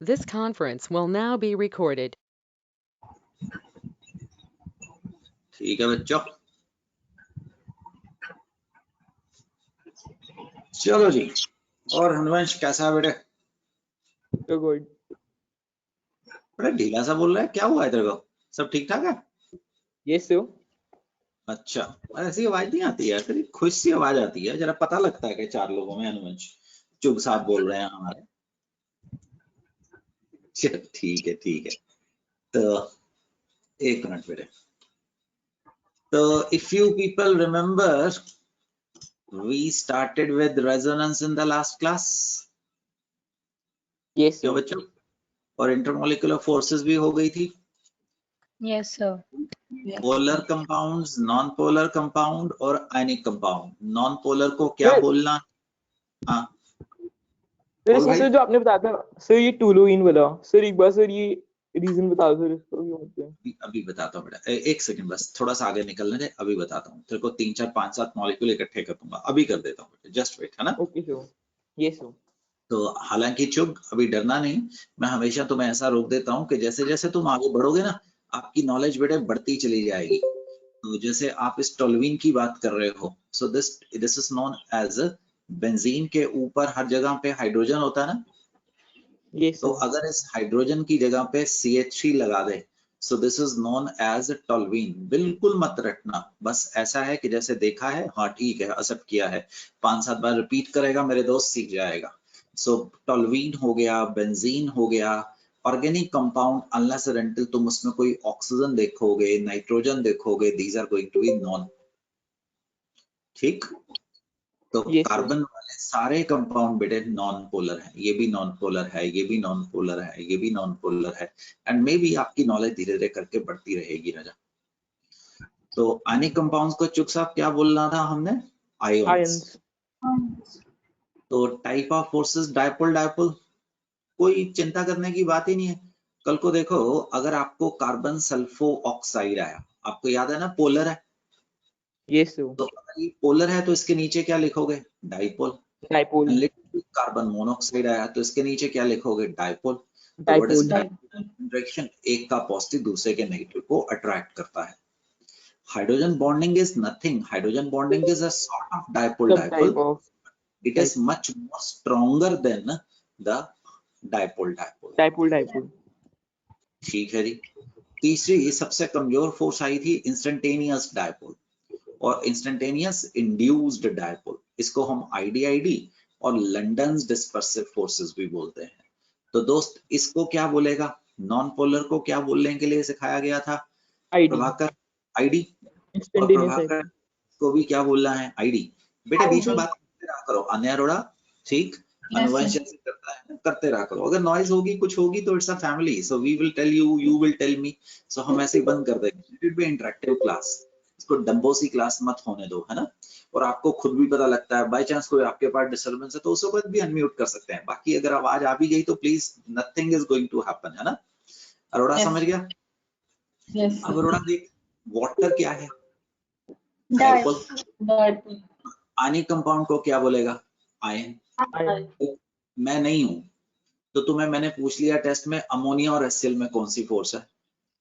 This conference will now be recorded. ठीक है बच्चों, चलो जी। और हनुवंश कैसा है बेटे? तो गुड। बड़ा ढीला सा बोल रहा है, क्या हुआ है तेरे को? सब ठीक ठाक है? Yes sir. अच्छा, ऐसी आवाज नहीं आती है, तेरी खुश सी आवाज आती है, जरा पता लगता है कि चार लोगों में हनुवंश चुप साथ बोल रहे हैं हमारे। चल ठीक है ठीक है। तो एक मिनट बेटे। तो if you people remember, we started with resonance in the last class. Yes क्यों सर। बच्चों? और इंटरमोलिकुलर फोर्सेस भी हो गई थी। Yes, sir. Polar compounds, non polar compound और आयनिक कंपाउंड। नॉन पोलर को क्या सर, बोलना? हाँ सर बोल इसमें भाई। सर जो आपने बताया था सर, ये टूलुइन वाला सर, एक बार सर ये रीजन बताओ सर इसका क्यों होता है। अभी बताता हूँ बेटा, एक सेकंड बस, थोड़ा सा आगे निकलने दे, अभी बताता हूँ तेरे को। 3 4 5 7 मॉलिक्यूल इकट्ठे कर दूंगा, अभी कर देता हूँ, जस्ट वेट, है ना? Okay sir. Yes sir. तो हालांकि चुप, अभी डरना नहीं। मैं हमेशा तुम्हें ऐसा रोक देता हूँ कि जैसे जैसे तुम आगे बढ़ोगे ना, आपकी नॉलेज बेटे बढ़ती चली जाएगी। तो जैसे आप इस टोल्यूइन की बात कर रहे हो, so this is known as benzene. के ऊपर हर जगह पे हाइड्रोजन होता है ना? यस तो सर। अगर इस हाइड्रोजन की जगह पे CH3 लगा दे, so this is known as toluene. बिल्कुल मत रटना, बस ऐसा है कि जैसे देखा है, हाँ ठीक है, एक्सेप्ट किया है, 5 7 बार रिपीट करेगा मेरे दोस्त, सीख जाएगा। सो टोल्यूइन हो गया, बेंजीन हो गया, organic compound unless and until तुम उसमें कोई ऑक्सीजन देखोगे, नाइट्रोजन देखोगे, these are going to be non. ठीक? तो Yes, sir. कार्बन वाले सारे कंपाउंड बेटे नॉन पोलर है। ये भी नॉन पोलर है, ये भी नॉन पोलर है, ये भी नॉन पोलर है। एंड मे बी आपकी नॉलेज धीरे धीरे करके बढ़ती रहेगी राजा। तो आयनिक कंपाउंड्स को चुप साहब क्या बोलना था हमने? आयोन्स। Ions. तो type of forces, dipole dipole, कोई चिंता करने की बात ही नहीं है। कल को देखो, अगर आपको कार्बन सल्फो ऑक्साइड आया, आपको याद है ना पोलर है? Yes, sir. तो अगर ये पोलर है तो इसके नीचे क्या लिखोगे? डाइपोल। Dipole. कार्बन मोनोऑक्साइड आया तो इसके नीचे क्या लिखोगे? डाइपोल। तो व्हाट इज Dipole. डायरेक्शन? एक का पॉजिटिव दूसरे के नेगेटिव को अट्रैक्ट करता है। Hydrogen bonding is nothing, hydrogen bonding is a sort of dipole Some type dipole, of it is much more stronger than the dipole dipole. dipole. ठीक है जी। तीसरी सबसे कमजोर फोर्स आई थी इंस्टेंटेनियस डाइपोल और इंस्टेंटेनियस इंड्यूस्ड डाइपोल। इसको हम ID और लंडन डिस्पर्सिव फोर्सेस भी बोलते हैं। तो दोस्त इसको क्या बोलेगा? नॉन पोलर को क्या बोलने के लिए सिखाया गया था? ID. प्रभाकर आईडी। और Instantaneous प्रभाकर ID. को भी क्या बोलना है? आईडी। बेटा बीच में ID. बात करते रहा करो, अन्य अरोड़ा। ठीक? Yes, अनुवंश sir. ऐसे करता है ना, करते रहा करो। अगर नॉइज होगी, कुछ होगी, तो it's a family, so we will tell you, you will tell me. सो हम ऐसे ही बंद कर देंगे। इट बी इंटरेक्टिव क्लास, इसको डम्बो सी क्लास मत होने दो, है ना? और आपको खुद भी पता लगता है, बाय चांस कोई आपके पास डिस्टर्बेंस है तो उस वक्त भी अनम्यूट कर सकते हैं। बाकी अगर आवाज आ भी गई तो please, nothing is going to happen, है ना? अरोड़ा Yes. समझ गया? Yes, अब sir. अरोड़ा देख, वाटर क्या है? Dipole. डाइपोल। आयनिक कंपाउंड को क्या बोलेगा? आयन। Ion. मैं नहीं हूं तो तुम्हें मैंने पूछ लिया टेस्ट में, अमोनिया और HCl में कौन सी फोर्स है?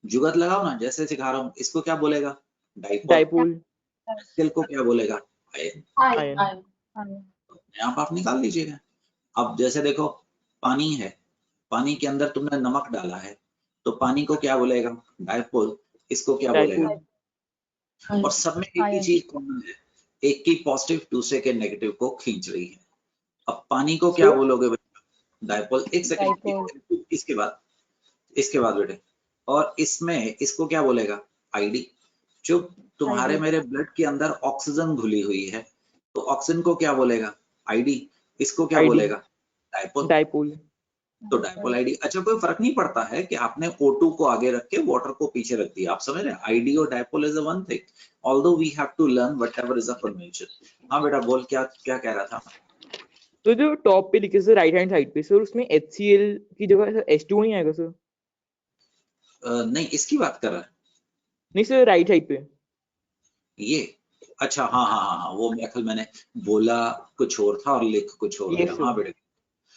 जुगत लगाओ ना, जैसे सिखा रहा हूँ। इसको क्या बोलेगा? डाइपोल। Dipole. HCl को क्या बोलेगा? आयन। Ion. यहाँ आप निकाल लीजिएगा। अब जैसे देखो, पानी है, पानी के अंदर तुमने नमक डाला है, तो पानी को क्या बोलेगा? डाइपोल। इसको क्या बोलेगा? Dipole. और सब में एक ही चीज कॉमन है, एक की पॉजिटिव दूसरे के नेगेटिव को खींच रही है। अब पानी को क्या So, बोलोगे बेटा? डाइपोल। एक Dipole. सेकंड, इसके बाद बेटे, और इसमें इसको क्या बोलेगा? आईडी। चुप, तुम्हारे ID. मेरे ब्लड के अंदर ऑक्सीजन घुली हुई है, तो ऑक्सीजन को क्या बोलेगा? आईडी। इसको क्या ID. बोलेगा? डाइपोल। Dipole. तो डाइपोल आईडी। अच्छा, कोई फर्क नहीं पड़ता है कि आपने O2 को आगे रख के वाटर को पीछे रख दिया। आप समझ रहे हैं? आईडी और dipole is one thing, although we have to learn whatever is a convention. हाँ बेटा बोल, क्या क्या कह रहा था? तो जो टॉप पे लिखे सर, राइट हैंड साइड पे सर, उसमें HCl की जगह सर H2 नहीं आएगा सर? नहीं, इसकी बात कर रहा है नहीं सर, राइट साइड पे। ये। अच्छा हाँ हाँ हाँ हाँ, वो मेरे ख्याल मैंने बोला कुछ और था और लिख कुछ और Yes, दिया। sir. हाँ बेटे,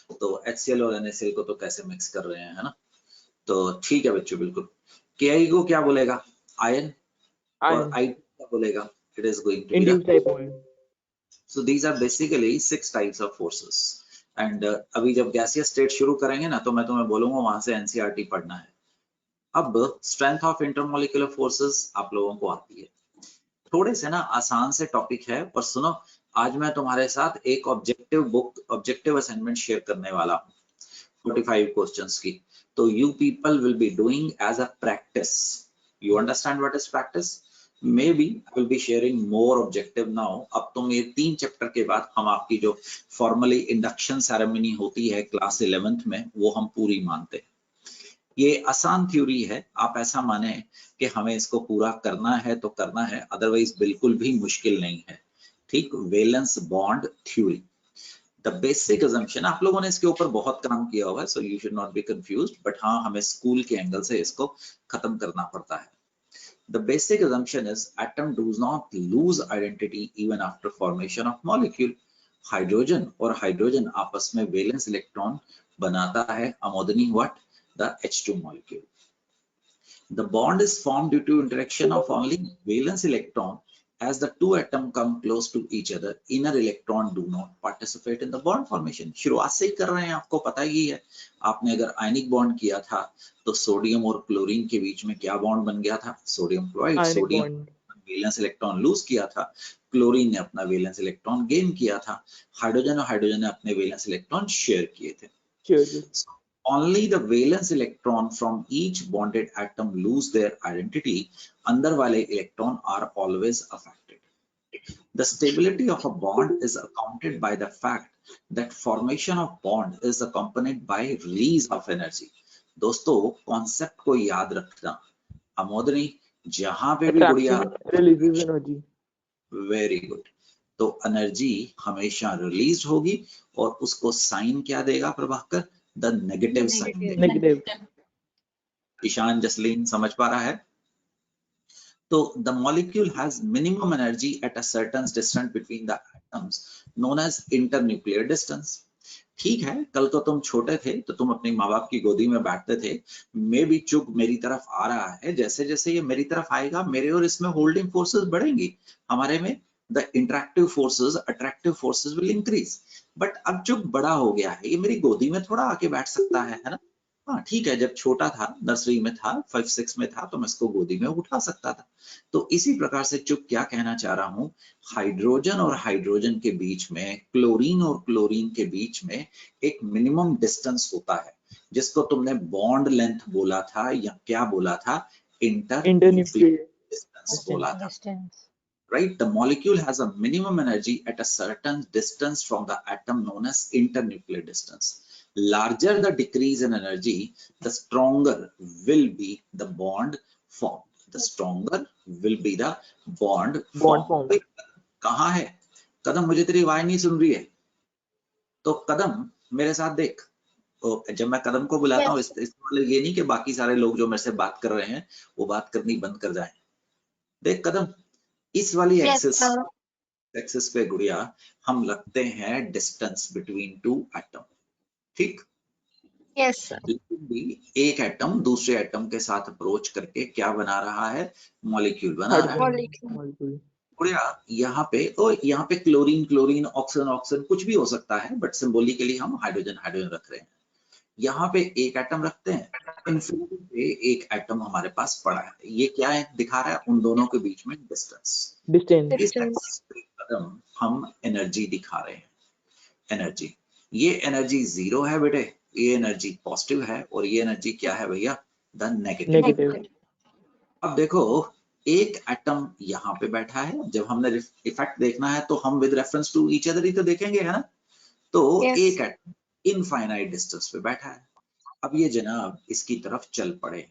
तो HCl और NaCl को तो कैसे मिक्स कर रहे हैं, है ना। तो ठीक है बच्चों, बिल्कुल। Ki को क्या बोलेगा, आयन, और Iron. I क्या बोलेगा, it is going to be Induced dipole. So these are basically 6 types of forces. And अभी जब गैसियस स्टेट शुरू करेंगे ना, तो मैं तुम्हें बोलूंगा वहां से NCERT पढ़ना है। अब स्ट्रेंथ ऑफ इंटरमोलिकुलर फोर्सेस आप लोगों को आती है, थोड़े से ना आसान से टॉपिक है, पर सुनो, आज मैं तुम्हारे साथ एक ऑब्जेक्टिव असाइनमेंट शेयर करने वाला हूँ 45 क्वेश्चंस की। तो you people will be doing as a practice. You understand what is practice? Maybe I will be sharing more objective now. अब तुम ये 3 चैप्टर के बाद हम आपकी जो फॉर्मली इंडक्शन सेरेमनी होती है क्लास 11th में, वो हम पूरी मानते हैं। ये आसान थ्योरी है, आप ऐसा माने कि हमें इसको पूरा करना है तो करना है, अदरवाइज बिल्कुल भी मुश्किल नहीं है। ठीक, valence bond theory, the basic assumption, आप लोगों ने इसके ऊपर बहुत काम किया हुआ है, so you should not be confused, but हाँ, हमें स्कूल के एंगल से इसको खत्म करना पड़ता है। The basic assumption is atom does not lose identity even after formation of molecule. Hydrogen और हाइड्रोजन आपस में वैलेंस इलेक्ट्रॉन बनाता है, Amodini what, the H2 molecule. The bond is formed due to interaction of only valence electron. As the two atoms come close to each other, inner electron do not participate in the bond formation. शुरुआत से ही कर रहे हैं, आपको पता ही है। आपने अगर आयनिक बॉन्ड किया था तो सोडियम और क्लोरीन के बीच में क्या बॉन्ड बन गया था, sodium chloride. Ionic sodium bond. Valence electron lose किया था, क्लोरीन ने अपना वैलेंस इलेक्ट्रॉन गेन किया था, हाइड्रोजन और हाइड्रोजन ने अपने वैलेंस इलेक्ट्रॉन शेयर किए थे। Sure. So only the valence electron from each bonded atom lose their identity. अंदर वाले electron are always affected. The stability of a bond is accounted by the fact that formation of bond is accompanied by release of energy. दोस्तों concept को याद रखना, अमोदनी जहां पे भी गुड़िया, Attraction releases energy. Very good. तो एनर्जी हमेशा रिलीज होगी, और उसको साइन क्या देगा प्रभाकर, द नेगेटिव साइन देगा। Negative. ईशान जसलीन समझ पा रहा है? तो the molecule has minimum energy at a certain distance between the atoms known as internuclear distance. ठीक है, कल तो तुम छोटे थे तो तुम अपने माँ बाप की गोदी में बैठते थे, मे भी चुग मेरी तरफ आ रहा है, जैसे जैसे ये मेरी तरफ आएगा मेरे और इसमें होल्डिंग फोर्सेस बढ़ेंगी, हमारे में the interactive forces, attractive forces will increase. But अब चुग बड़ा हो गया है, ये मेरी गोदी में थोड़ा आके बैठ सकता है ना। हाँ ठीक है, जब छोटा था, नर्सरी में था, 5-6 में था, तो मैं इसको गोदी में उठा सकता था। तो इसी प्रकार से चुप क्या कहना चाह रहा हूं, हाइड्रोजन और हाइड्रोजन के बीच में, क्लोरीन और क्लोरीन के बीच में एक मिनिमम डिस्टेंस होता है, जिसको तुमने बॉन्ड लेंथ बोला था, या क्या बोला था, इंटरन्यूक्लियर डिस्टेंस बोला था। Distance. Right, the molecule has a minimum energy at a certain distance from the atom known as internuclear distance. Larger the decrease in energy, the stronger will be the bond formed. The stronger will be the bond Bond formed. formed. कहाँ है कदम, मुझे तेरी आवाज नहीं सुन रही है, तो कदम मेरे साथ देख। जब मैं कदम को बुलाता हूँ, मतलब ये नहीं कि बाकी सारे लोग जो मेरे से बात कर रहे हैं वो बात करनी बंद कर जाएं। देख कदम, इस वाली एक्सिस पे गुड़िया हम लगते हैं डिस्टेंस बिटवीन टू एटम, ठीक। Yes, sir. लेकिन भी एक एटम दूसरे एटम के साथ अप्रोच करके क्या बना रहा है, मॉलिक्यूल बना रहा है। Molecule. गुड़िया यहाँ पे क्लोरीन क्लोरीन, ऑक्सीजन ऑक्सीजन, कुछ भी हो सकता है, बट सिंबॉलिकली हम हाइड्रोजन हाइड्रोजन रख रहे हैं। यहाँ पे एक एटम रखते हैं, इन्फिनिटी पे एक एटम हमारे पास पड़ा है, ये क्या है दिखा रहा है, उन दोनों के बीच में डिस्टेंस। Distance. इस एक्सिस पे कदम हम एनर्जी दिखा रहे हैं, एनर्जी। ये एनर्जी 0 है बेटे, ये एनर्जी पॉजिटिव है, और ये एनर्जी क्या है भैया, द नेगेटिव। Negative. अब देखो एक एटम यहाँ पे बैठा है, जब हमने इफेक्ट देखना है तो हम with reference to each other ही तो देखेंगे, है ना। तो Yes. एक एटम इनफाइनाइट डिस्टेंस पे बैठा है, अब ये जनाब इसकी तरफ चल पड़े।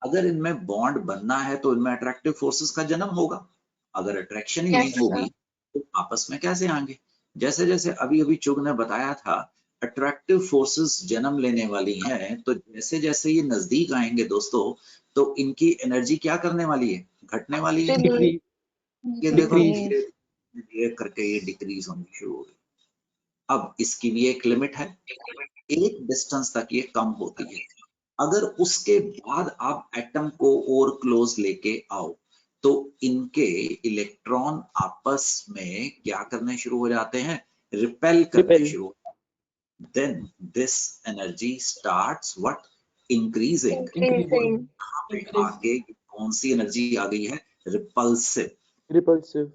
अगर इनमें बॉन्ड बनना है तो इनमें अट्रैक्टिव फोर्सेस का जन्म होगा, अगर अट्रैक्शन ही Yes, नहीं होगी तो आपस में कैसे आएंगे। जैसे जैसे अभी अभी चुग ने बताया था, अट्रैक्टिव फोर्सेस जन्म लेने वाली हैं, तो जैसे जैसे ये नजदीक आएंगे दोस्तों, तो इनकी एनर्जी क्या करने वाली है, घटने वाली है। Decrease. ये देखो Decrease. धीरे धीरे करके ये डिक्रीज होनी शुरू हो गई। अब इसकी भी एक लिमिट है, एक डिस्टेंस तक ये कम होती है। अगर उसके बाद आप एटम को और क्लोज लेके आओ तो इनके इलेक्ट्रॉन आपस में क्या करने शुरू हो जाते हैं, रिपेल करने Repel. शुरू। Then this energy starts what, increasing. Increasing. आगे कौन सी एनर्जी आ गई है, रिपल्सिव। Repulsive.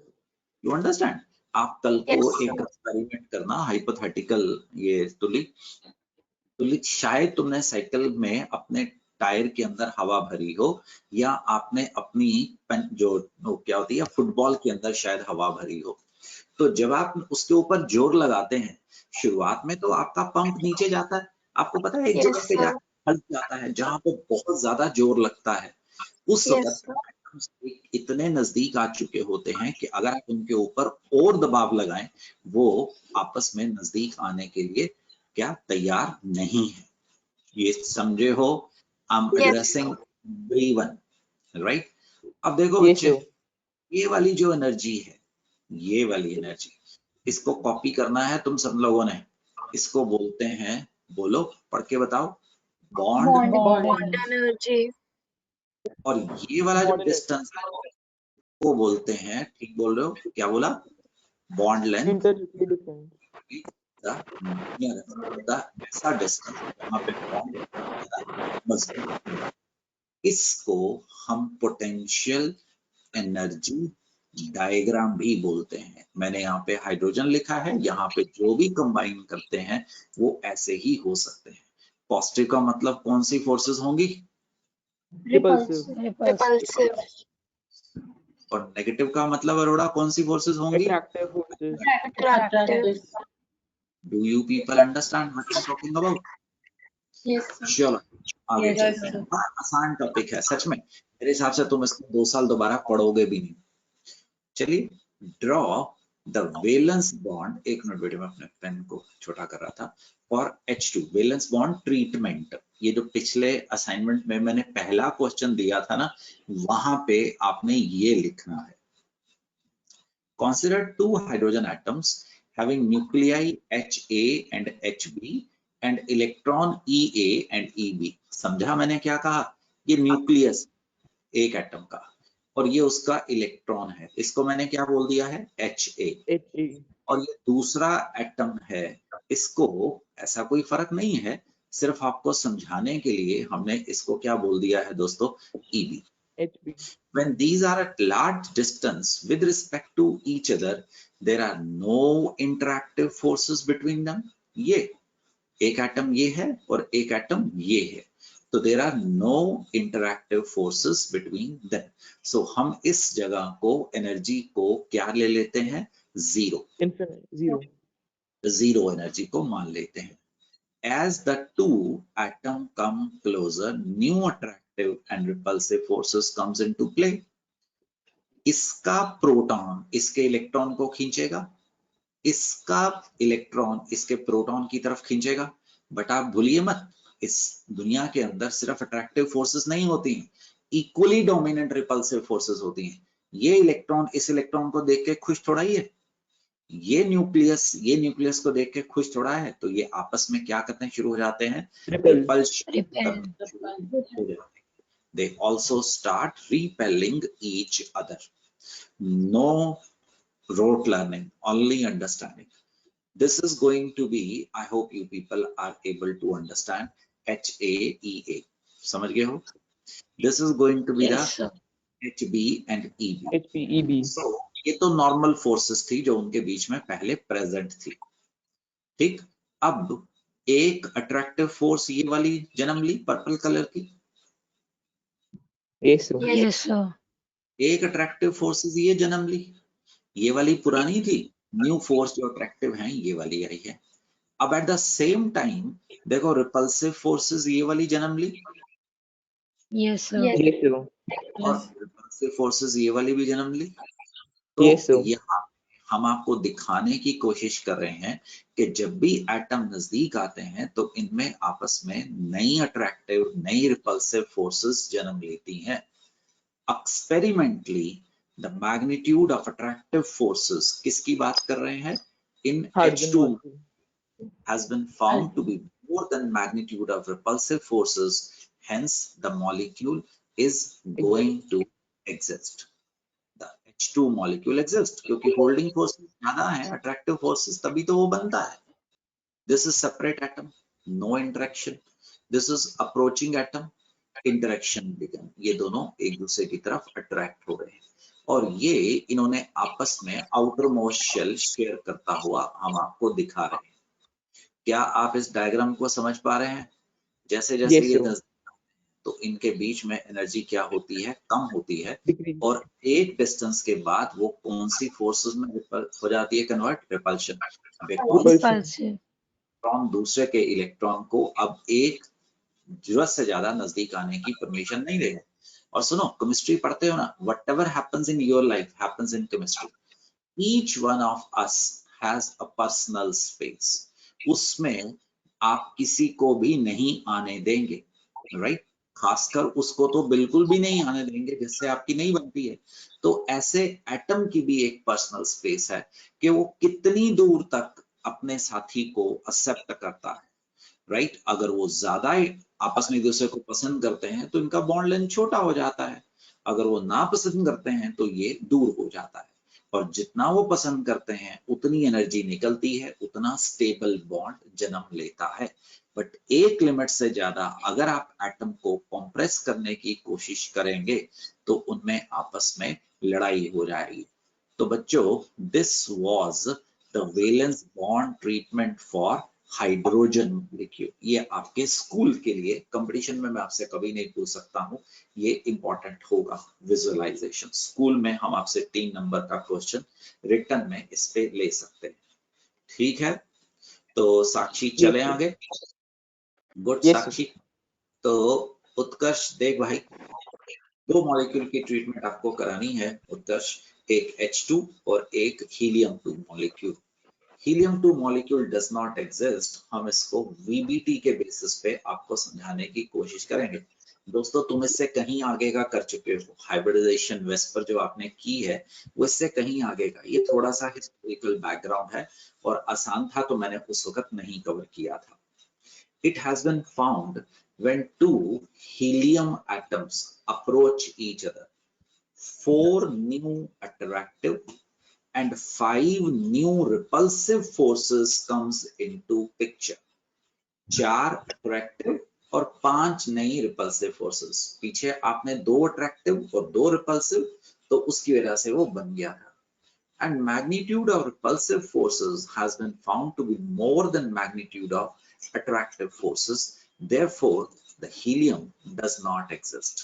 You understand? आप कल को Yes. एक एक्सपेरिमेंट करना, हाइपोथेटिकल, ये तुलिक शायद तुमने साइकिल में अपने टायर के अंदर हवा भरी हो, या आपने अपनी जो क्या होती है फुटबॉल के अंदर शायद हवा भरी हो। तो जब आप उसके ऊपर जोर लगाते हैं, शुरुआत में तो आपका पंप नीचे जाता है, आपको पता है एक जगह पे जाकर फंस जाता है जहां पे बहुत ज्यादा जोर लगता है। उस वक्त इतने नजदीक आ चुके होते हैं कि अगर आप उनके ऊपर और दबाव लगाएं, वो आपस में नजदीक आने के लिए क्या तैयार नहीं है। ये समझे हो? I am addressing everyone, right? अब देखो Yes, बच्चे, sir. ये वाली जो एनर्जी है, ये वाली एनर्जी, इसको कॉपी करना है तुम सब लोगों ने। इसको बोलते हैं, बोलो पढ़ के बताओ, बॉन्ड। Bond. energy. और ये वाला जो Bond डिस्टेंस है वो बोलते हैं, ठीक बोल रहे हो, क्या बोला, बॉन्ड लेंथ। Internuclear difference. ऐसा डिस्टेंस जहाँ पे बॉन्ड मजबूत, इसको हम पोटेंशियल एनर्जी डायग्राम भी बोलते हैं। मैंने यहाँ पे हाइड्रोजन लिखा है, यहाँ पे जो भी कंबाइन करते हैं वो ऐसे ही हो सकते हैं। पॉजिटिव का मतलब कौन सी फोर्सेस होंगी, Repulsive. Repulsive. और नेगेटिव का मतलब अरोड़ा कौन सी फोर्सेस होंगी। Attractive forces. Attractive. Do you people understand what I am talking about? Yes. चलो आगे Yes, चलते हैं। बड़ा आसान टॉपिक है सच में, मेरे हिसाब से तुम इसको 2 साल दोबारा पढ़ोगे भी नहीं। चलिए, ड्रॉ द वैलेंस बॉन्ड, एक मिनट बेटे मैं अपने पेन को छोटा कर रहा था, और H2 वैलेंस बॉन्ड ट्रीटमेंट। ये जो पिछले असाइनमेंट में मैंने पहला क्वेश्चन दिया था ना, वहां पे आपने ये लिखना है, consider 2 hydrogen atoms having nuclei HA and HB and electron EA and EB। समझा मैंने क्या कहा, ये न्यूक्लियस एक एटम का और ये उसका इलेक्ट्रॉन है, इसको मैंने क्या बोल दिया है, HA। HE. और ये दूसरा एटम है, इसको ऐसा कोई फर्क नहीं है, सिर्फ आपको समझाने के लिए हमने इसको क्या बोल दिया है दोस्तों, EB। HB. When these are at large distance with respect to each other, there are no interactive forces between them। ये एक एटम ये है और एक एटम ये है, तो there are no interactive forces between them। So हम इस जगह को एनर्जी को क्या ले लेते हैं, zero, Infinite. Zero. Zero energy को मान लेते हैं। As the two atom come closer, new attractive and repulsive forces comes into play। इसका प्रोटॉन इसके इलेक्ट्रॉन को खींचेगा, इसका इलेक्ट्रॉन इसके प्रोटॉन की तरफ खींचेगा। बट आप भूलिए मत, इस दुनिया के अंदर सिर्फ अट्रैक्टिव फोर्सेस नहीं होती हैं, इक्वली डोमिनेंट रिपल्सिव फोर्सेस होती हैं। ये इलेक्ट्रॉन इस इलेक्ट्रॉन को देख के खुश थोड़ा ही है, ये न्यूक्लियस को देख के खुश थोड़ा है, तो ये आपस में क्या करने शुरू हो जाते हैं, Repel. रिपल्शन करने शुरू हो जाते हैं। They also start repelling each other। No rote learning, only understanding। This is going to be, I hope you people are able to understand HAEA। समझ गए हो? This is going to be Yes, sir. the HB and EB। HP. EB. So ये तो normal forces थी जो उनके बीच में पहले प्रेजेंट थी, ठीक। अब एक अट्रैक्टिव फोर्स ये वाली जन्म ली पर्पल कलर की, Yes, sir. Yes, sir. एक अट्रैक्टिव फोर्सेस ये जन्म ली, ये वाली पुरानी थी, न्यू फोर्स जो अट्रैक्टिव हैं ये वाली आई है। अब एट द सेम टाइम देखो रिपल्सिव फोर्सेस ये वाली जन्म ली, Yes, sir. Yes, sir. और रिपल्सिव फोर्सेस ये वाली भी जन्म ली। तो Yes, sir. यहाँ हम आपको दिखाने की कोशिश कर रहे हैं कि जब भी एटम नजदीक आते हैं तो इनमें आपस में नई अट्रैक्टिव नई रिपल्सिव फोर्सेस जन्म लेती हैं। Experimentally the magnitude of attractive forces किसकी बात कर रहे हैं, इन Hydrogen H2 molecule. has been found to be more than magnitude of repulsive forces, hence the molecule is going to exist. The H2 molecule exists क्योंकि holding forces ज्यादा है, attractive forces, तभी तो वो बनता है. This is separate atom, no interaction. This is approaching atom, interaction begin. ये दोनों एक दूसरे की तरफ अट्रैक्ट हो रहे हैं और ये इन्होंने आपस में आउटर मोस्ट शेल शेयर करता हुआ हम आपको दिखा रहे हैं. क्या आप इस डायग्राम को समझ पा रहे हैं? जैसे जैसे Yes, ये sir. तो इनके बीच में एनर्जी क्या होती है? कम होती है Decrease. और एक डिस्टेंस के बाद वो कौन सी फोर्सेस में हो जाती है कन्वर्ट? रिपल्शन. Repulsive. इलेक्ट्रॉन दूसरे के इलेक्ट्रॉन को अब एक जरूरत से ज्यादा नजदीक आने की परमिशन नहीं देगा. और सुनो, केमिस्ट्री पढ़ते हो ना, whatever happens in your life happens in chemistry. Each one of us has a personal space. उसमें आप किसी को भी नहीं आने देंगे, राइट? खासकर उसको तो बिल्कुल भी नहीं आने देंगे जिससे आपकी नहीं बनती है. तो ऐसे एटम की भी एक पर्सनल स्पेस है कि वो कितनी दूर तक अपने साथी को एक्सेप्ट करता है, राइट? अगर वो ज्यादा आपस में एक दूसरे को पसंद करते हैं तो इनका बॉन्ड लेंथ छोटा हो जाता है. अगर वो ना पसंद करते हैं तो ये दूर हो जाता है. और जितना वो पसंद करते हैं उतनी एनर्जी निकलती है, उतना स्टेबल बॉन्ड जन्म लेता है. बट एक लिमिट से ज्यादा अगर आप एटम को कंप्रेस करने की कोशिश करेंगे तो उनमें आपस में लड़ाई हो जाएगी. तो बच्चों, this was the valence bond treatment for hydrogen molecule. ये आपके स्कूल के लिए कंपटीशन में मैं आपसे कभी नहीं पूछ सकता हूं, ये इंपॉर्टेंट होगा. विजुअलाइजेशन स्कूल में हम आपसे 3 नंबर का क्वेश्चन रिटर्न में इस पे ले सकते हैं. ठीक है, तो साक्षी चले आगे. गुड. Yes, साक्षी, तो उत्कर्ष देख भाई, 2 मॉलिक्यूल की ट्रीटमेंट आपको करानी है. उत्कर्ष, एक H2 और एक helium 2 molecule. Helium 2 molecule does not exist. हम इसको VBT के बेसिस पे आपको समझाने की कोशिश करेंगे. दोस्तों, तुम इससे कहीं आगे का कर चुके हो. हाइब्रिडाइजेशन वेस्पर जो आपने की है वो इससे कहीं आगे का. ये थोड़ा सा हिस्टोरिकल बैकग्राउंड है और आसान था तो मैंने उस वक्त नहीं कवर किया था. It has been found when 2 helium atoms approach each other, 4 new attractive and 5 new repulsive forces comes into picture. 4 attractive और 5 नई repulsive forces. पीछे आपने 2 attractive और 2 repulsive, तो उसकी वजह से वो बन गया था. And magnitude of repulsive forces has been found to be more than magnitude of attractive forces. Therefore, the helium does not exist.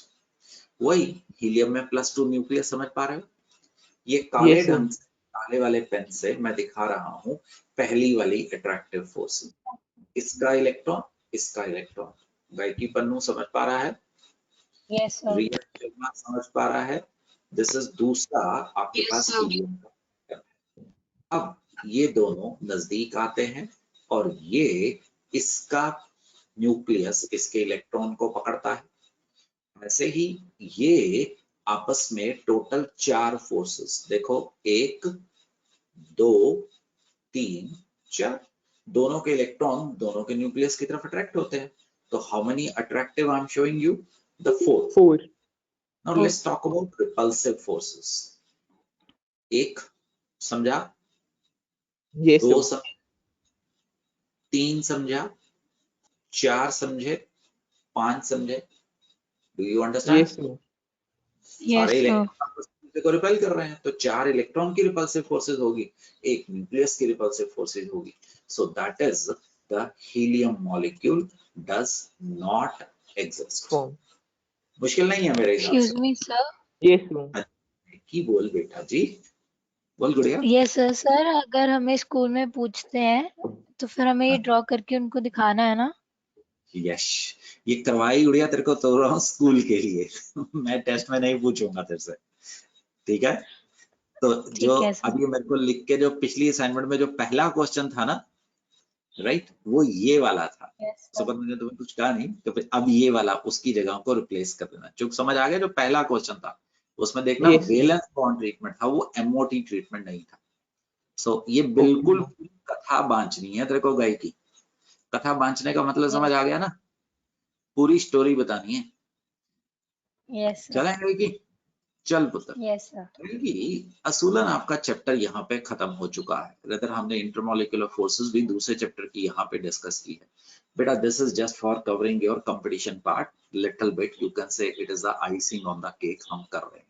वही हीलियम में +2 न्यूक्लियस समझ पा रहे हो? ये काले Yes, sir. ढंग से, काले वाले पेन से मैं दिखा रहा हूं पहली वाली अट्रैक्टिव फोर्स. इसका इलेक्ट्रॉन, इसका इलेक्ट्रॉन. गायकी पन्नू समझ पा रहा है? Yes, sir. रिया शर्मा समझ पा रहा है? दिस इज दूसरा आपके Yes, पास sir. हीलियम का. अब ये दोनों नजदीक आते हैं और ये इसका न्यूक्लियस इसके इलेक्ट्रॉन को पकड़ता है. ऐसे ही ये आपस में टोटल 4 फोर्सेस. देखो, 1 2 3 4, दोनों के इलेक्ट्रॉन दोनों के न्यूक्लियस की तरफ अट्रैक्ट होते हैं. तो how many attractive I am showing you? The 4. 4. Now let's talk about repulsive forces. 1 समझा? Yes, 2 sir. समझा? 3 समझा? 4 समझे? 5 समझे? Do you understand? Yes, sir. Yes, सारे sir. इलेक्ट्रॉन को रिपेल कर रहे हैं तो 4 इलेक्ट्रॉन की रिपल्सिव फोर्सेस होगी, 1 न्यूक्लियस की रिपल्सिव फोर्सेस होगी. सो that is the helium molecule does not exist. Form. मुश्किल नहीं है मेरे हिसाब Excuse से. me, sir. Yes, sir. की बोल बेटा जी, बोल गुड़िया. Yes, sir. सर, अगर हमें स्कूल में पूछते हैं तो फिर हमें ये ड्रॉ करके उनको दिखाना है ना? यश, ये करवाई गुड़िया तेरे को तो रहा हूँ स्कूल के लिए. मैं टेस्ट में नहीं पूछूंगा तेरे से, ठीक है? तो जो है, सर. अभी मेरे को लिख के जो पिछली असाइनमेंट में जो पहला क्वेश्चन था ना, राइट, वो ये वाला था. Yes, सो sir. पर मुझे तुम्हें कुछ कहा नहीं तो फिर अब ये वाला उसकी जगह को रिप्लेस कर देना. चुप समझ आ गया? जो पहला क्वेश्चन था उसमें देखना Yes, sir. Valence bond treatment था, वो MOT ट्रीटमेंट नहीं था. सो ये बिल्कुल कथा बांचनी है तेरे को गायकी। कथा बांचने का मतलब समझ आ गया ना, पूरी स्टोरी बतानी है। Yes sir. चलेंगे की, चल पुत्र। Yes sir. कि असूलन आपका चैप्टर यहाँ पे खत्म हो चुका है। रदर हमने इंटरमोलिकुलर फोर्सेस भी दूसरे चैप्टर की यहाँ पे डिस्कस की है। बेटा this is just for covering your competition part little bit, you can say it is the icing on the cake हम कर रहे हैं,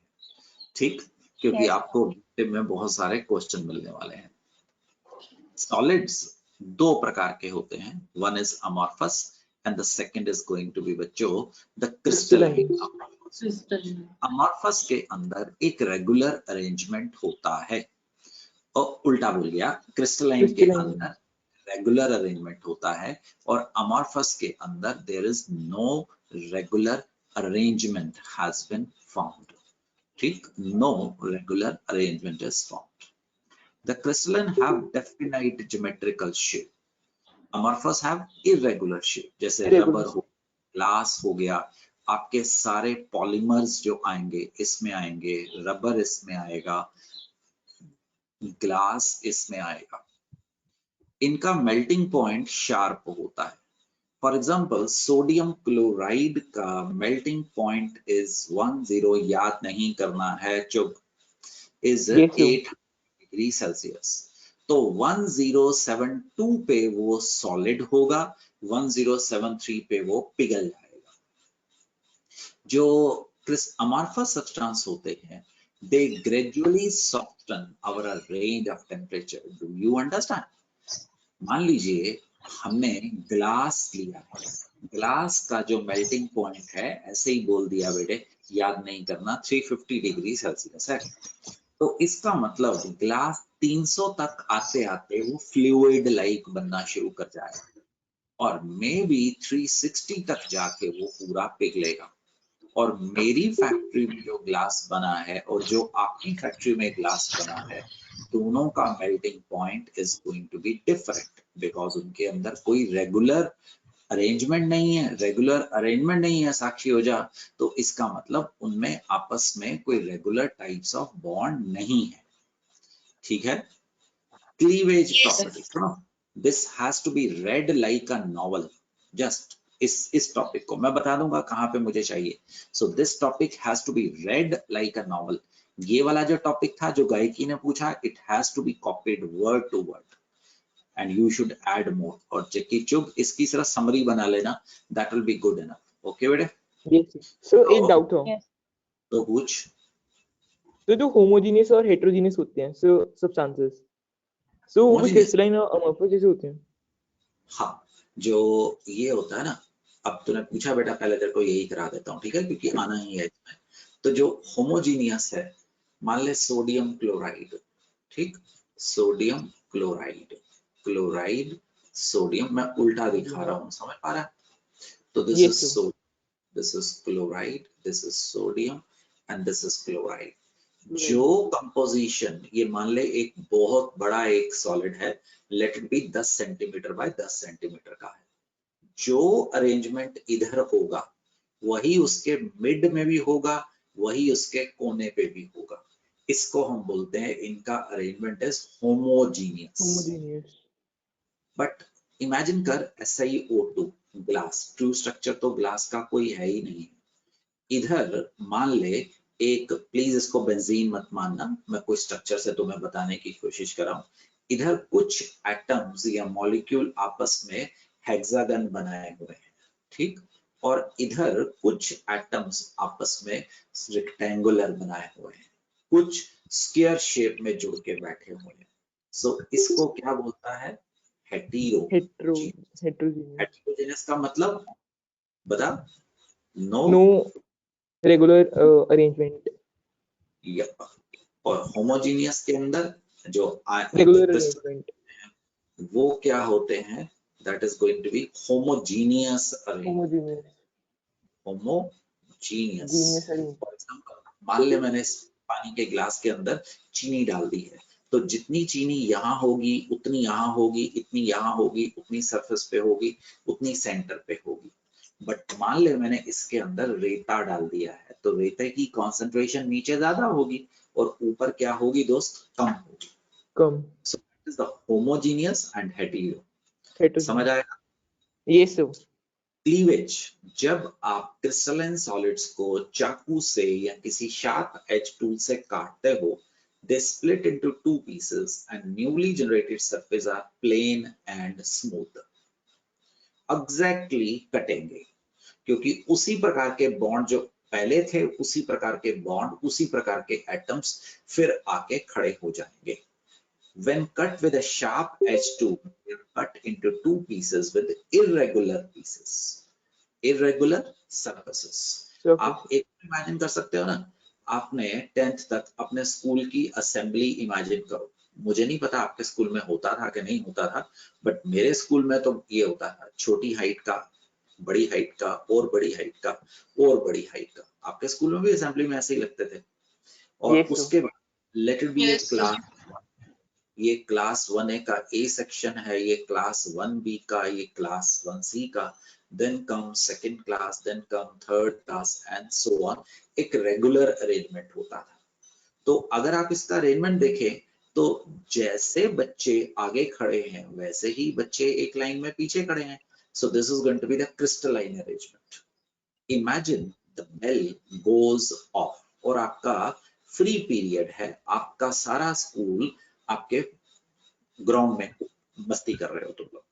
ठीक, क्योंकि Yes. आपको objective में बहुत सारे क्वेश्चन मिलने वाले हैं। सॉलिड्स दो प्रकार के होते हैं, one is amorphous and the second is going to be बच्चों द क्रिस्टलाइन। अमॉर्फस के अंदर एक रेगुलर अरेंजमेंट होता है, और उल्टा बोल गया, क्रिस्टलाइन के अंदर रेगुलर अरेंजमेंट होता है और अमॉर्फस के अंदर there is no regular arrangement has been found, ठीक, no regular arrangement is found. The crystalline have definite geometrical shape. Amorphous have irregular shape, जैसे रबर हो, ग्लास हो गया, आपके सारे पॉलीमर्स जो आएंगे इसमें आएंगे, रबर इसमें आएगा, ग्लास इसमें आएगा, इनका मेल्टिंग पॉइंट शार्प होता है। फॉर एग्जाम्पल सोडियम क्लोराइड का मेल्टिंग पॉइंट इज 10, याद नहीं करना है चुप, इज 8 डिग्री सेल्सियस। तो 1072 पे वो सॉलिड होगा, 1073 पे वो पिघल जाएगा। जो अमॉर्फस सब्सटेंस होते हैं they gradually soften our range of temperature. Do you understand? मान लीजिए हमने ग्लास लिया है, ग्लास का जो मेल्टिंग पॉइंट है ऐसे ही बोल दिया बेटे, याद नहीं करना, 350 डिग्री सेल्सियस है। तो इसका मतलब ग्लास 300 तक आते आते वो फ्लूइड लाइक बनना शुरू कर जाएगा और मे बी 360 तक जाके वो पूरा पिघलेगा। और मेरी फैक्ट्री में जो ग्लास बना है और जो आपकी फैक्ट्री में ग्लास बना है, दोनों का melting point is going to be different, because उनके अंदर कोई रेगुलर अरेंजमेंट नहीं है। रेगुलर अरेंजमेंट नहीं है साक्षी हो जा, तो इसका मतलब उनमें आपस में कोई रेगुलर टाइप्स ऑफ बॉन्ड नहीं है, ठीक है। क्लीवेज प्रॉपर्टी सुनो, this has to be read like a novel. Just इस टॉपिक को मैं बता दूंगा कहां पे मुझे चाहिए। So this topic has to be read like a novel. ये वाला जो टॉपिक था जो गायकी ने पूछा, it has to be copied word to word and you should add more। और जैकी चुग इसकी सिर्फ समरी बना लेना, that will be good enough। Okay बेटे? Yes. So एक डाउट हो, तो पूछ। तो जो होमोजेनियस और हेटेरोजेनियस होते हैं सो सब्सटेंसेस, सो वो क्रिस्टलाइन और अमॉर्फस जैसे होते हैं? हाँ, जो ये होता है ना, अब तूने पूछा बेटा, पहले तेरे को यही करा देता हूँ, ठीक है, क्योंकि आना ही है इसमें। तो जो होमोजीनियस है, मान ले सोडियम क्लोराइड, ठीक, सोडियम क्लोराइड, क्लोराइड सोडियम, मैं उल्टा दिखा रहा हूँ, समझ पा रहा है? तो this is sodium, this is chloride, this is sodium and this is chloride। जो कंपोजिशन, ये मान ले एक बहुत बड़ा एक सॉलिड है, let it be 10 centimetre bye 10 centimetre का है, जो अरेंजमेंट इधर होगा वही उसके मिड में भी होगा, वही उसके कोने पे भी होगा। इसको हम बोलते हैं, इनका arrangement is homogeneous. But imagine कर SiO2 ग्लास, ट्रू स्ट्रक्चर तो ग्लास का कोई है ही नहीं। इधर मान ले एक, प्लीज इसको बेंजीन मत मानना, मैं कोई स्ट्रक्चर से तुम्हें बताने की कोशिश कर रहा हूँ। इधर कुछ एटम्स या मॉलिक्यूल आपस में हेक्सागन बनाए हुए हैं, ठीक, और इधर कुछ एटम्स आपस में रेक्टेंगुलर बनाए हुए हैं, कुछ स्क्वायर शेप में जुड़ के बैठे हुए हैं। सो इसको क्या बोलता है? हेटेरोजेनियस का मतलब बता? No regular arrangement. और होमोजीनियस के अंदर जो रेगुलर अरेंजमेंट, वो क्या होते हैं? That is going to be homogeneous arrangement. Homogeneous. For example मान ले मैंने पानी के ग्लास के अंदर चीनी डाल दी है, तो जितनी चीनी यहाँ होगी उतनी यहाँ होगी, इतनी यहाँ होगी, उतनी सरफेस पे होगी, उतनी सेंटर पे होगी। बट मान ले मैंने इसके अंदर रेता डाल दिया है, तो रेते की कॉन्सेंट्रेशन नीचे ज्यादा होगी और ऊपर क्या होगी दोस्त? कम होगी। कम। So is the homogeneous and hetero. समझ आया? Yes sir. क्लीवेज, जब आप क्रिस्टलाइन सॉलिड्स को चाकू से या किसी शार्प एज टूल से काटते हो, they split into two pieces and newly generated surface are plain and smooth. Exactly कटेंगे, क्योंकि उसी प्रकार के बॉन्ड जो पहले थे, उसी प्रकार के बॉन्ड, उसी प्रकार के एटम्स फिर आके खड़े हो जाएंगे. When cut with a sharp edge tool, they are cut into two pieces with irregular pieces. Irregular surfaces. आप एक इमेजिन कर सकते हो ना, आपने 10th तक अपने स्कूल की असेंबली इमेजिन करो. मुझे नहीं पता आपके स्कूल में होता था कि नहीं होता था, बट मेरे स्कूल में तो ये होता था, छोटी हाइट का, बड़ी हाइट का, और बड़ी हाइट का, और बड़ी हाइट का. आपके स्कूल में भी असेंबली में ऐसे ही लगते थे. और Yes, उसके बाद let it be A Yes, class, ये क्लास 1A का ए सेक्शन है, ये क्लास 1B का, ये क्लास 1C का, then comes second class, then come third class and so on. एक रेगुलर अरेंजमेंट होता था. तो अगर आप इसका अरेंजमेंट देखें तो जैसे बच्चे आगे खड़े हैं वैसे ही बच्चे एक लाइन में पीछे खड़े हैं. So this is going to be the crystalline arrangement. Imagine the bell goes off और आपका फ्री पीरियड है, आपका सारा स्कूल आपके ग्राउंड में मस्ती कर रहे हो तुम लोग.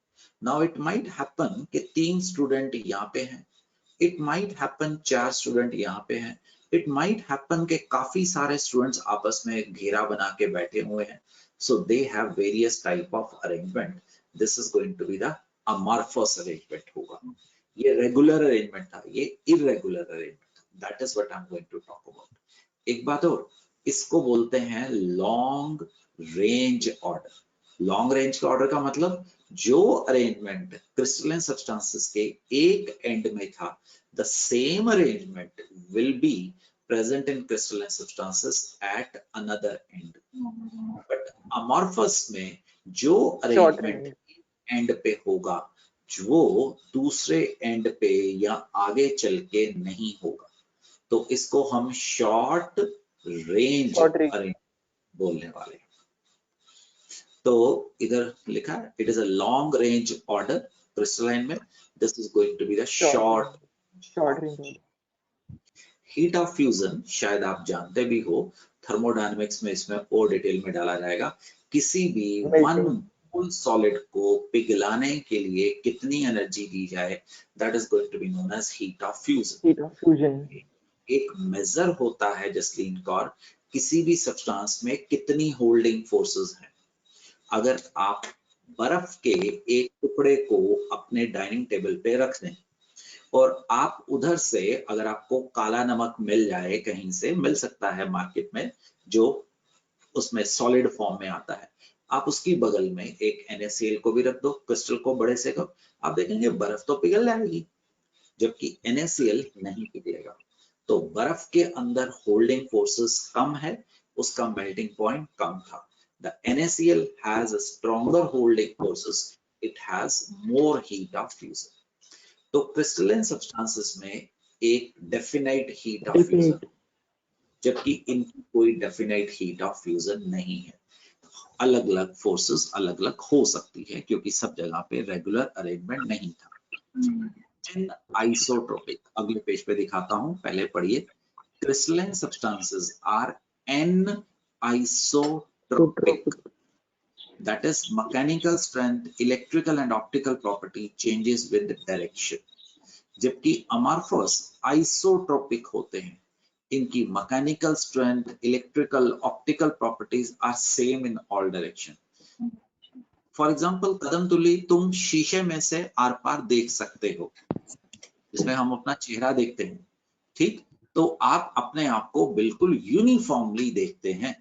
नाउ इट माइट हैपन कि 3 स्टूडेंट यहाँ पे हैं, इट माइट हैपन 4 स्टूडेंट यहाँ पे हैं, इट माइट हैपन कि काफी सारे स्टूडेंट्स आपस में घेरा बना के बैठे हुए हैं. So they have various type of arrangement. This is going to be the amorphous arrangement होगा. ये रेगुलर अरेंजमेंट था, ये irregular arrangement. That is what I am going to talk about. एक बात और, इसको बोलते हैं long range order. Long range का ऑर्डर का मतलब जो अरेंजमेंट क्रिस्टलाइन सब्सटेंसेस के एक एंड में था, the same arrangement will be present in crystalline substances at another and. But amorphous में जो अरेंजमेंट एंड पे होगा, जो दूसरे एंड पे या आगे चल के नहीं होगा, तो इसको हम शॉर्ट रेंज अरेंजमेंट बोलने वाले हैं. तो इधर लिखा है it is a long range order crystalline में. This is going to be the short range. Heat of fusion शायद आप जानते भी हो, थर्मोडायनेमिक्स में इसमें और डिटेल में डाला जाएगा. किसी भी वन मोल सॉलिड को पिघलाने के लिए कितनी एनर्जी दी जाए, that is going to be known as heat of fusion. एक मेजर होता है जसलीन कौर, किसी भी सब्सटेंस में कितनी होल्डिंग फोर्सेस हैं. अगर आप बर्फ के एक टुकड़े को अपने डाइनिंग टेबल पे रख दें और आप उधर से, अगर आपको काला नमक मिल जाए, कहीं से मिल सकता है मार्केट में जो उसमें सॉलिड फॉर्म में आता है, आप उसकी बगल में एक NaCl को भी रख दो, क्रिस्टल को बड़े से को, आप देखेंगे बर्फ तो पिघल जाएगी, जबकि NaCl नहीं पिघलेगा. तो बर्फ के अंदर होल्डिंग फोर्सेस कम है, उसका मेल्टिंग पॉइंट कम था. The NaCl has a stronger holding forces. It has more heat of fusion. तो क्रिस्टलाइन सब्सटेंसेस में एक डेफिनाइट हीट ऑफ फ्यूजन, जबकि इनकी कोई डेफिनाइट हीट ऑफ फ्यूजन नहीं है. अलग अलग फोर्सेस अलग अलग हो सकती है, क्योंकि सब जगह पे रेगुलर अरेंजमेंट नहीं था. जिन आइसोट्रोपिक, अगले पेज पे दिखाता हूं, पहले पढ़िए. Crystalline substances are an isotropic, that is mechanical strength, electrical and optical property changes with direction. जबकि amorphous isotropic होते हैं, इनकी mechanical strength, electrical, optical properties are same in all direction. For example, कदम तुली, तुम शीशे में से आर पार देख सकते हो, जिसमें हम अपना चेहरा देखते हैं, ठीक? तो आप अपने आप को बिल्कुल यूनिफॉर्मली देखते हैं.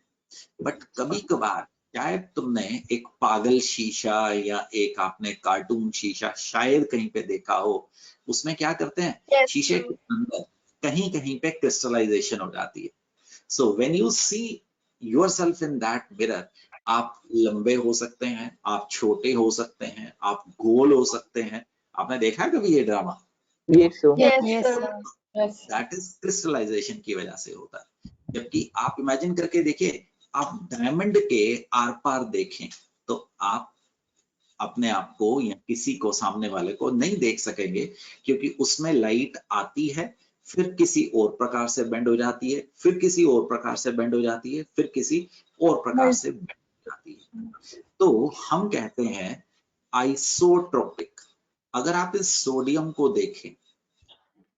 बट कभी कभार शायद तुमने एक पागल शीशा या एक आपने कार्टून शीशा शायद कहीं पे देखा हो, उसमें क्या करते हैं, Yes, शीशे के अंदर कहीं कहीं पे क्रिस्टलाइजेशन हो जाती है. So when you see yourself in that mirror, आप लंबे हो सकते हैं, आप छोटे हो सकते हैं, आप गोल हो सकते हैं. आपने देखा कभी ये ड्रामा? Yes sir. yes, sir. That is crystallization की वजह से होता है. जबकि आप इमेजिन करके देखिए, आप डायमंड के आर पार देखें, तो आप अपने आप को या किसी को सामने वाले को नहीं देख सकेंगे, क्योंकि उसमें लाइट आती है, फिर किसी और प्रकार से बेंड हो जाती है, फिर किसी और प्रकार से बेंड हो जाती है, फिर किसी और प्रकार से बेंड हो जाती है। तो हम कहते हैं आइसोट्रोपिक। अगर आप इस सोडियम को देखें,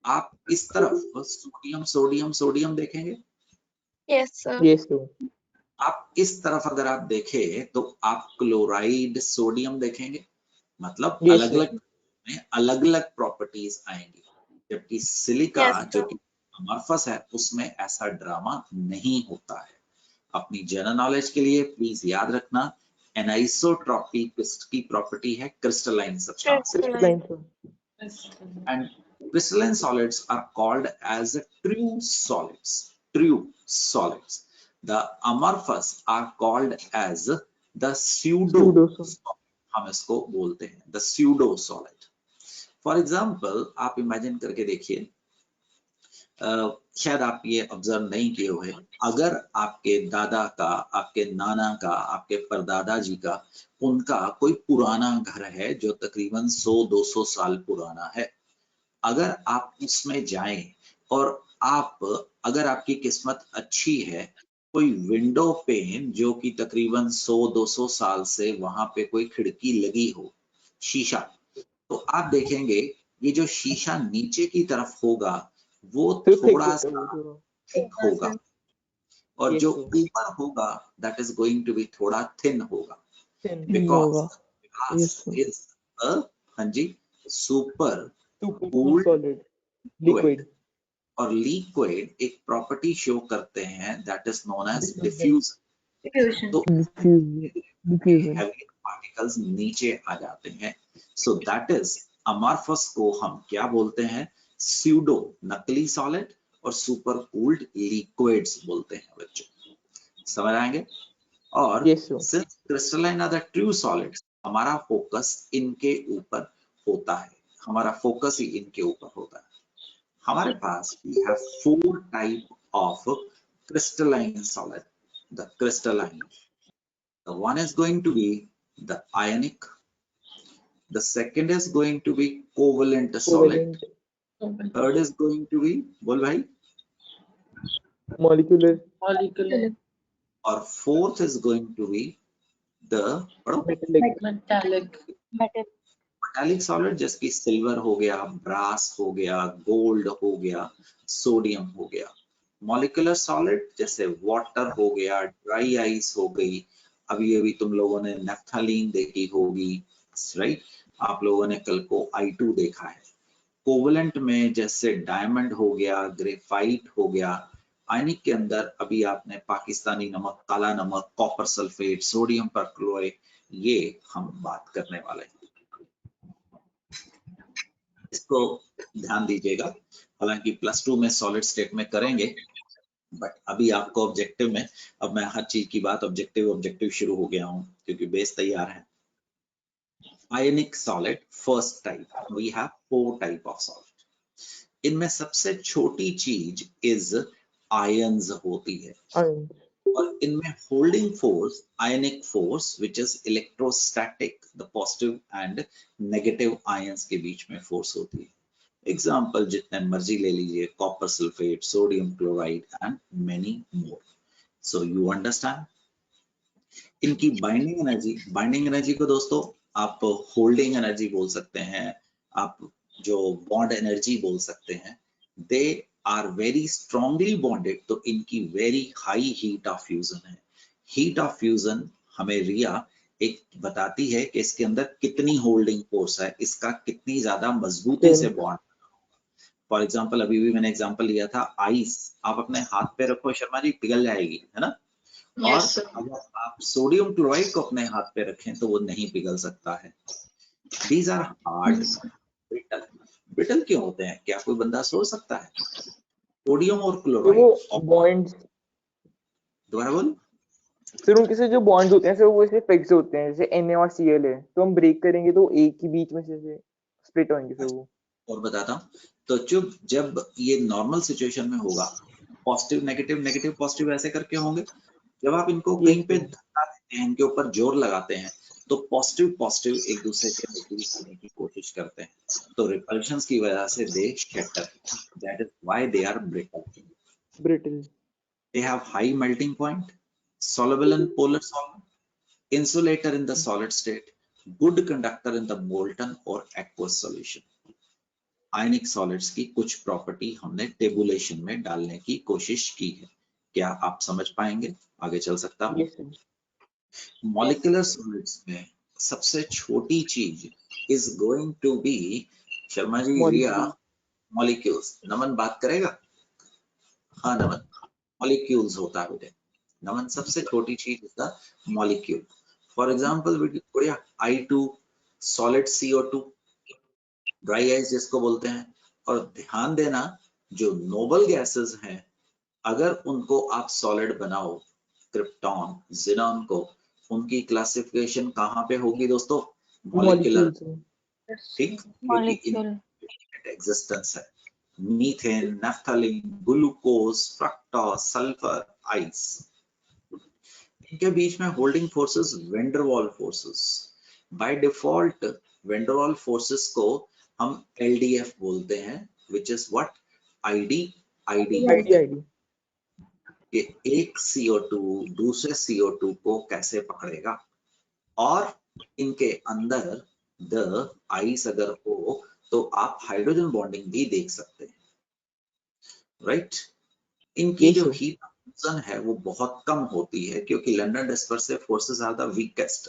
आप इस तरफ सोडियम सोडियम सोडियम देखेंगे, यस सर। Yes, sir. आप इस तरफ अगर आप देखें तो आप क्लोराइड सोडियम देखेंगे, मतलब Yes, अलग sir. अलग में अलग अलग प्रॉपर्टीज आएंगी, जबकि सिलिका Yes, जो sir. कि अमरफस है उसमें ऐसा ड्रामा नहीं होता है। अपनी जनरल नॉलेज के लिए प्लीज याद रखना, एनाइसोट्रॉपी की प्रॉपर्टी है crystalline substance, Crystalline. Crystalline, sir. and crystalline solids are called as true solids. True solids. The amorphous are called as the pseudo. Pseudo. हम इसको बोलते हैं the pseudo solid. For example, आप imagine करके देखिए, शायद आप ये ऑब्जर्व नहीं किए हुए, अगर आपके दादा का, आपके नाना का, आपके परदादा जी का, उनका कोई पुराना घर है जो तकरीबन 100-200 साल पुराना है, अगर आप उसमें जाएं और आप, अगर आपकी किस्मत अच्छी है, कोई विंडो पेन जो कि तकरीबन 100-200 साल से वहां पे कोई खिड़की लगी हो, शीशा, तो आप देखेंगे ये जो शीशा नीचे की तरफ होगा वो So thick थोड़ा होता है सा वो थोड़ा. थिक होगा, और Yes, जो sir. ऊपर होगा that is going to be थोड़ा थिन होगा, Thin. बिकॉज होगा. glass Yes, sir. is a, हाँ जी, super Super cooled solid. Liquid. और लिक्विड एक प्रॉपर्टी शो करते हैं that is known as Diffusion. Diffusion. Diffusion. तो Diffusion. हेवी पार्टिकल्स नीचे आ जाते हैं, सो दैट इज अमॉर्फस को हम क्या बोलते हैं, स्यूडो नकली सॉलिड और सुपर कूल्ड लिक्विड्स बोलते हैं बच्चों, समझ आएंगे। और Yes, sir. Since crystalline are the true solids, हमारा फोकस इनके ऊपर होता है, हमारा फोकस ही इनके ऊपर होता है। हमारे पास we have 4 type of crystalline solid. The crystalline, the one is going to be the ionic, the second is going to be covalent solid, Covalent. third is going to be, बोल भाई, Molecular. और fourth is going to be the Metallic. Metallic. Metallic solid, जैसे कि silver हो गया, brass हो गया, gold हो गया, सोडियम हो गया। मॉलिक्यूलर सॉलिड जैसे वाटर हो गया, ड्राई आइस हो गई, अभी अभी तुम लोगों ने नेफ्थलीन देखी होगी, राइट, आप लोगों ने कल को I2 देखा है। कोवलेंट में जैसे डायमंड हो गया, ग्रेफाइट हो गया। आयनिक के अंदर अभी आपने पाकिस्तानी नमक, काला नमक, कॉपर सल्फेट, सोडियम परक्लोराइड, ये हम बात करने वाले हैं, इसको ध्यान दीजिएगा। हालांकि +2 में सॉलिड स्टेट में करेंगे, बट अभी आपको ऑब्जेक्टिव में, अब मैं हर चीज की बात ऑब्जेक्टिव शुरू हो गया हूं क्योंकि बेस तैयार है। Ionic solid first type, we have 4 type of solid. इनमें सबसे छोटी चीज इज आयंस होती है, Ions. और इनमें holding force ionic force which is electrostatic, the positive and negative ions के बीच में फोर्स होती है। एग्जाम्पल जितने मर्जी ले लीजिए, copper sulphate, sodium chloride and many more. So you understand. इनकी बाइंडिंग एनर्जी को दोस्तों आप होल्डिंग एनर्जी बोल सकते हैं, आप जो बॉन्ड एनर्जी बोल सकते हैं। They are very strongly bonded, तो इनकी very high heat of fusion है। हीट ऑफ फ्यूजन हमें रिया एक बताती है कि इसके अंदर कितनी होल्डिंग फोर्स है, इसका कितनी ज्यादा मजबूती से बॉन्ड। फॉर एग्जाम्पल अभी भी मैंने एग्जाम्पल लिया था आइस, आप अपने हाथ पे रखो शर्मा जी, पिघल जाएगी, है ना। और अगर आप सोडियम क्लोराइड को अपने हाथ पे रखें तो वो नहीं पिघल सकता है। दीज आर हार्ड, ब्रिटल क्यों होते हैं, क्या कोई बंदा सोच सकता है? सोडियम और तो क्लोराइड वो बॉन्ड्स, दोबारा बोल। फिर उनके से जो बॉन्ड्स होते हैं फिर वो ऐसे फिक्स होते हैं, जैसे Na और Cl है, तो हम ब्रेक करेंगे तो एक के बीच में से स्प्लिट होंगे फिर वो। और बताता हूँ, तो जब ये नॉर्मल सिचुएशन में होगा, पॉजिटिव नेगेटिव नेगेटिव पॉजिटिव ऐसे करके होंगे। जब आप इनको कहीं पे धक्का इनके ऊपर जोर लगाते हैं तो पॉजिटिव एक दूसरे के रिपील करने की कोशिश करते हैं, तो रिपल्शंस की वजह से they shatter, that is why they are Brittle. They have high melting point, soluble in polar solvent, insulator in the solid state, good conductor in the molten or aqueous solution. Ionic solids की कुछ property हमने tabulation में डालने की कोशिश की है। क्या आप समझ पाएंगे? आगे चल सकता हूँ। Yes, sir. मॉलिक्यूलर सॉलिड्स में सबसे छोटी चीज is going to be, Sharma ji, Riya, Molecule. Molecules. Naman बात करेगा? हाँ नमन, मॉलिक्यूल्स होता है बेटे। नमन, सबसे छोटी चीज is the molecule. For example बेटा, I2 solid CO2, dry ice जिसको बोलते हैं। और ध्यान देना, जो नोबल गैसेस हैं, अगर उनको आप सॉलिड बनाओ, क्रिप्टॉन, ज़ीनॉन को, उनकी क्लासिफिकेशन कहाँ पे होगी दोस्तों? Molecular, Molecules. ठीक, क्योंकि मॉलिक्यूल एग्जिस्टेंस है। Methane, naphthalene, glucose, fructose, sulphur, ice. इनके बीच में holding forces vendor wall forces. By default vendor wall forces को हम LDF बोलते हैं, which is what? ID ID. कि एक CO2 दूसरे CO2 को कैसे पकड़ेगा, और इनके अंदर द आइस अगर हो तो आप हाइड्रोजन बॉन्डिंग भी देख सकते हैं, राइट? इनकी Yes, जो sir. हीट फ्यूजन है वो बहुत कम होती है, क्योंकि London dispersive forces are the weakest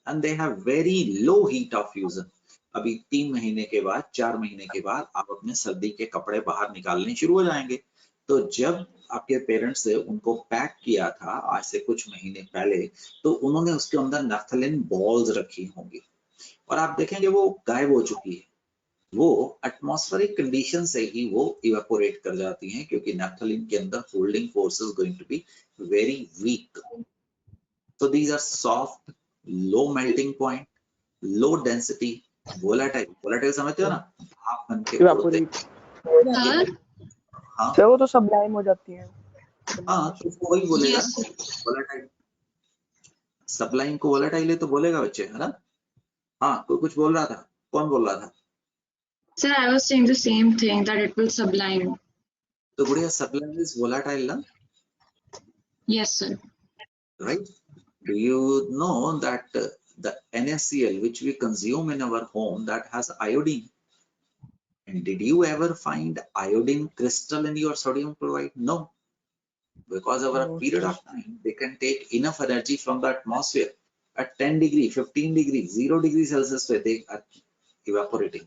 and they have very low heat of fusion. अभी 3 महीने के बाद, 4 महीने के बाद आप अपने सर्दी के कपड़े बाहर निकालने शुरू हो जाएंगे। तो जब आपके पेरेंट्स ने उनको पैक किया था आज से कुछ महीने पहले, तो उन्होंने उसके अंदर नैफ्थलीन बॉल्स रखी होंगी, और आप देखेंगे वो गायब हो चुकी है। वो एटमॉस्फेरिक कंडीशन से ही वो इवेपोरेट कर जाती हैं, क्योंकि नैफ्थलीन के अंदर holding force is going to be very weak. So these are soft, low melting point, low density, volatile. Volatile समझते हो ना? भाप बन के उड़ते हैं। Evaporate. हाँ सर वो तो sublime हो जाती है। हाँ, तो उसको वही बोलेगा volatile। सप्लाइंग को volatile है तो बोलेगा बच्चे, है ना? हाँ, कोई कुछ बोल रहा था, कौन बोल रहा था? Sir, I was saying the same thing, that it will sublime. तो गुड़िया, sublime is volatile ना? Yes, sir. Right? Do you know that the NaCl which we consume in our home, that has iodine? And did you ever find iodine crystal in your sodium chloride? No, because over a No, period sir. of time they can take enough energy from the atmosphere at 10 degree, 15 degree, 0 degree Celsius where they are evaporating.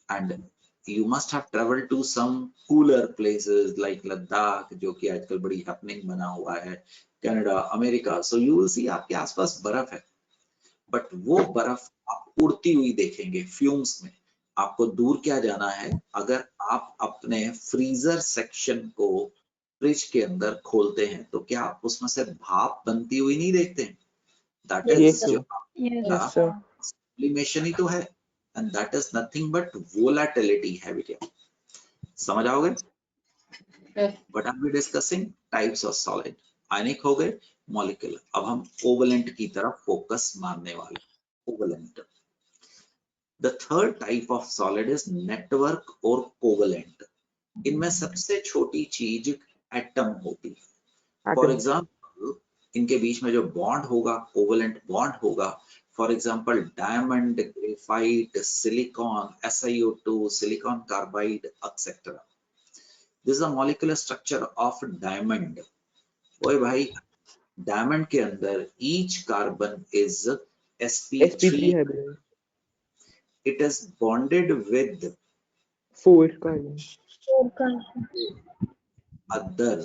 And you must have traveled to some cooler places like Ladakh, जो कि आजकल बड़ी happening बना हुआ है, Canada, America. So you will see आपके आसपास बर्फ है, बट वो बर्फ आप उड़ती हुई देखेंगे फ्यूम्स में। आपको दूर क्या जाना है, अगर आप अपने फ्रीजर सेक्शन को फ्रिज के अंदर खोलते हैं तो क्या आप उसमें से भाप बनती हुई नहीं देखते हैं? That is Yes, sir. जो यस Yes, sir. सब्लिमेशन ही तो है, and that is nothing but volatility है बेटा। समझ आओगे? What are we discussing? Types of solid. Ionic हो गए, मॉलिक्यूलर। अब हम कोवलेंट की तरफ फोकस मारने वाले। Covalent, the third type of solid is network और covalent। इनमें सबसे छोटी चीज एटम होती है। For Atom. एग्जाम्पल, इनके बीच में जो बॉन्ड होगा, कोवलेंट बॉन्ड होगा। For example, diamond, graphite, silicon, SiO2, silicon carbide, etcetera. This is a molecular structure of diamond. ओए भाई, डायमंड के अंदर each carbon is sp3 sp3, hybrid. it is bonded with 4 carbon. other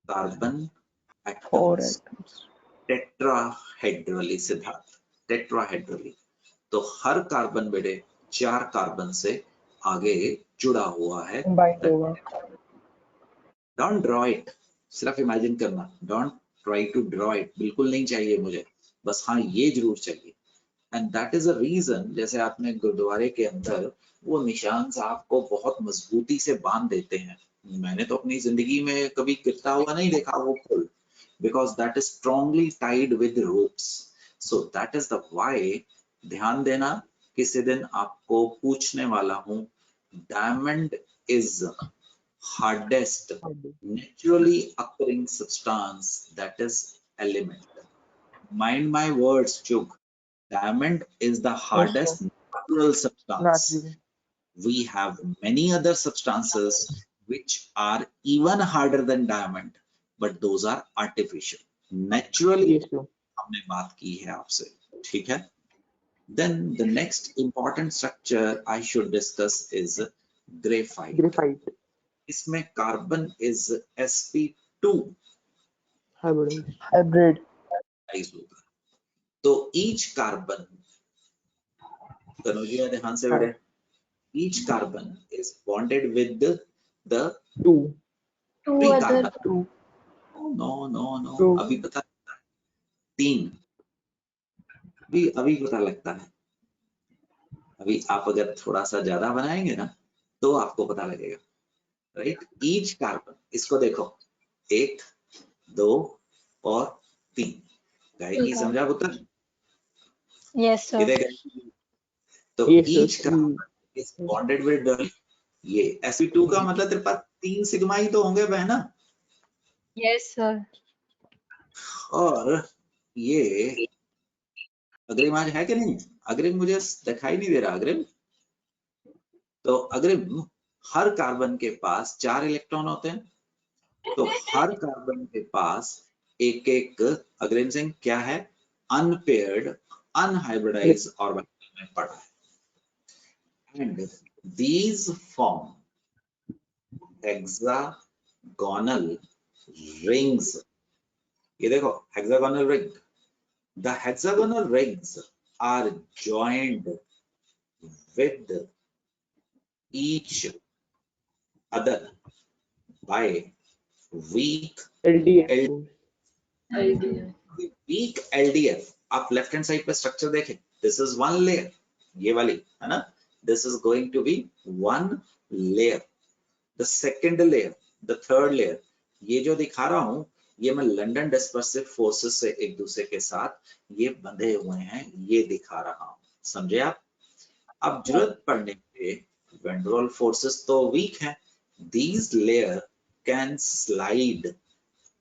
carbon 4 atoms atoms. tetrahedrally। Siddharth, tetrahedrally। तो हर carbon बेटे 4 carbon से आगे जुड़ा हुआ है। Combined होगा। डोंट ड्रॉ इट, सिर्फ इमेजिन करना, don't try to draw it, बिल्कुल नहीं चाहिए मुझे, बस हाँ ये जरूर चाहिए। And that is a reason, जैसे आपने गुरुद्वारे के अंदर वो निशान साहब को बहुत मजबूती से बांध देते हैं। मैंने तो अपनी जिंदगी में कभी गिरता हुआ नहीं देखा वो फूल, because that is strongly tied with ropes. So that is the why, ध्यान देना, किसी दिन आपको पूछने वाला हूं, diamond is hardest naturally occurring substance, that is element. Mind my words, Chuk. Diamond is the hardest natural substance. Naturally. We have many other substances which are even harder than diamond, but those are artificial. Naturally Yes, sir. हमने बात की है आपसे, ठीक है? Then the next important structure I should discuss is graphite. Graphite. इसमें carbon is sp2 Hybrid. होगा. तो each carbon, कनौजिया ध्यान से बैठे, each carbon is bonded with the Two. three other carbon. Two. No. Two. अभी पता लगता है, 3. अभी पता लगता है. अभी आप अगर थोड़ा सा ज्यादा बनाएंगे ना तो आपको पता लगेगा, राइट? ईच कार्बन, इसको देखो, 1, 2 और 3. गायकी समझा पुत्र? Yes, sir. तो Yes, sir. Each carbon is bonded with ये sp2 का मतलब तेरे पास 3 सिग्मा ही तो होंगे बहना. Yes, sir. और ये अग्रिम आज है कि नहीं? अग्रिम मुझे दिखाई नहीं दे रहा. अग्रिम, तो अग्रिम, हर कार्बन के पास 4 इलेक्ट्रॉन होते हैं. तो हर कार्बन के पास एक एक, अग्रिम सिंह, क्या है? अनपेयर्ड अनहाइब्रिडाइज्ड ऑर्बिटल में पड़ा है. And these form hexagonal rings. ये देखो, hexagonal ring. The hexagonal rings are joined with each other by weak LDF. weak LDF. आप लेफ्ट हैंड साइड पे स्ट्रक्चर देखें, दिस इज वन लेयर, ये वाली है ना, this is going to be one layer. The second layer, the third layer, ये जो दिखा रहा हूं, ये मैं लंदन डिस्पर्सिव फोर्सेस से एक दूसरे के साथ ये बंधे हुए हैं, ये दिखा रहा हूं. समझे आप? अब जरूरत पड़ने पे van der Waals forces तो वीक हैं. These layer can slide.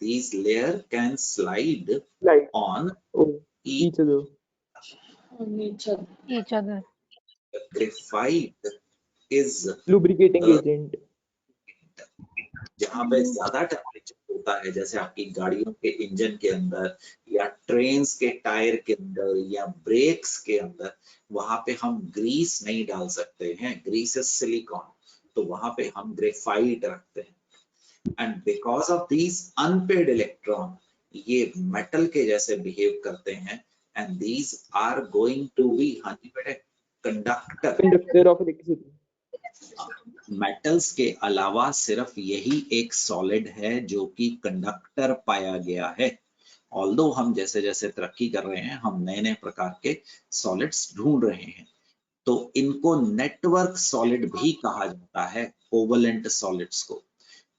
These layer can slide Like on each other. Each other. graphite is Lubricating agent. जहाँ पे ज्यादा टेम्परेचर होता है, जैसे आपकी गाड़ियों के इंजन के अंदर या ट्रेन्स के टायर के अंदर या ब्रेक्स के अंदर, वहां पे हम ग्रीस नहीं डाल सकते हैं. ग्रीस इज सिलिकॉन, तो वहां पे हम ग्रेफाइट रखते हैं. And because of these unpaired electron, ये मेटल के जैसे बिहेव करते हैं. And these are going to be conductor. Conductor of electricity. Metals के अलावा सिर्फ यही एक सॉलिड है जो कि कंडक्टर पाया गया है. ऑल्दो हम जैसे जैसे तरक्की कर रहे हैं, हम नए नए प्रकार के सॉलिड्स ढूंढ रहे हैं. तो इनको नेटवर्क सॉलिड भी कहा जाता है, कोवलेंट सॉलिड्स को.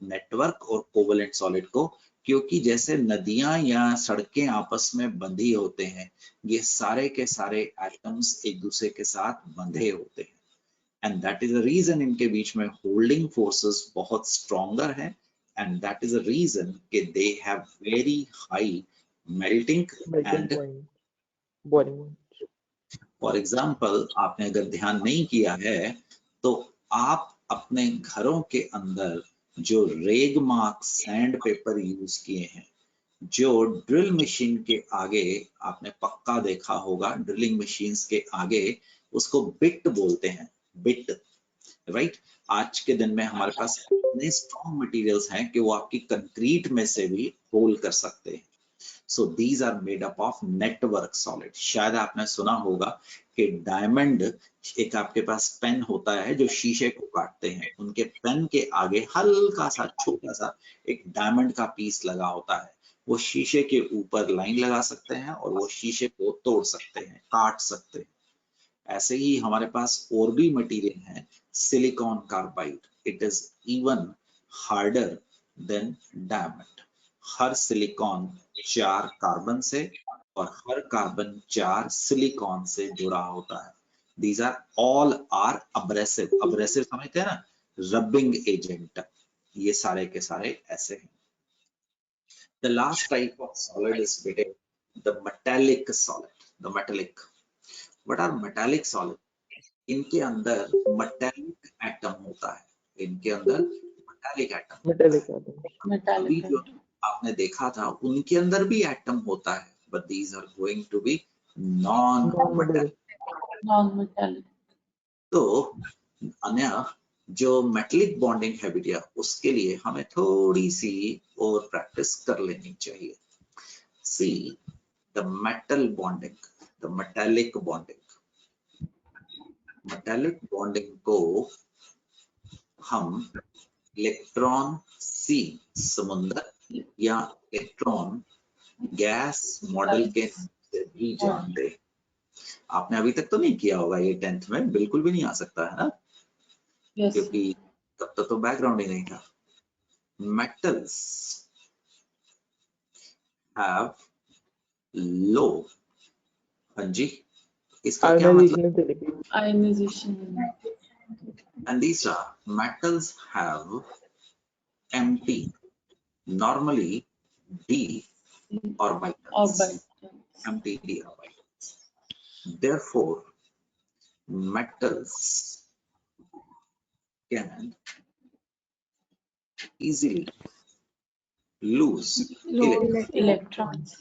नेटवर्क और कोवलेंट सॉलिड को, क्योंकि जैसे नदियां या सड़कें आपस में बंधी होते हैं, ये सारे के सारे एटम्स एक दूसरे के साथ बंधे होते हैं. And that is the reason इनके बीच में होल्डिंग फोर्सेस बहुत स्ट्रॉन्गर है. And that is the reason कि they have very high melting and boiling point. For example, आपने अगर ध्यान नहीं किया है तो आप अपने घरों के अंदर जो रेग मार्क सैंड पेपर यूज किए हैं, जो ड्रिल मशीन के आगे आपने पक्का देखा होगा, ड्रिलिंग मशीन्स के आगे उसको बिट बोलते हैं, बिट, राइट? आज के दिन में हमारे पास इतने स्ट्रॉन्ग मटेरियल्स हैं कि वो आपकी कंक्रीट में से भी होल कर सकते हैं. So these are made up of network solid. शायद आपने सुना होगा कि डायमंड, एक आपके पास पेन होता है जो शीशे को काटते हैं, उनके पेन के आगे हल्का सा छोटा सा एक डायमंड का पीस लगा होता है. वो शीशे के ऊपर लाइन लगा सकते हैं और वो शीशे को तोड़ सकते हैं, काट सकते हैं. ऐसे ही हमारे पास और भी मटेरियल है, silicon carbide. It is even harder than diamond. Her silicon 4 carbon से और हर कार्बन 4 सिलिकॉन से जुड़ा होता है। These are all are abrasive. Abrasive समझते हैं ना, रबिंग एजेंट, ये सारे के सारे ऐसे हैं। The last type of solid is the metallic solid. The metallic. What are metallic solid? इनके अंदर metallic atom होता है, इनके अंदर metallic atom होता मेटालिक है। आदम। अभी जो आपने देखा था उनके अंदर भी एटम होता है, but these are going to be non-metallic. non-metallic. तो अन्य जो मेटलिक बॉन्डिंग है बेटा, उसके लिए हमें थोड़ी सी और प्रैक्टिस कर लेनी चाहिए। See the metal bonding, the metallic bonding. Metallic bonding को हम इलेक्ट्रॉन सी समुद्र या इलेक्ट्रॉन गैस मॉडल के नाम से भी जानते हैं। आपने अभी तक तो नहीं किया होगा ये 10th में, बिल्कुल भी नहीं आ सकता है ना, Yes. क्योंकि तब तक तो बैकग्राउंड ही नहीं था। मेटल्स हैव लो, हाँ जी, इसका क्या मतलब? Ionization and Ionization. And these are metals have empty, normally d orbitals, Orbitals. empty d orbitals. Therefore, metals can easily lose Electrons.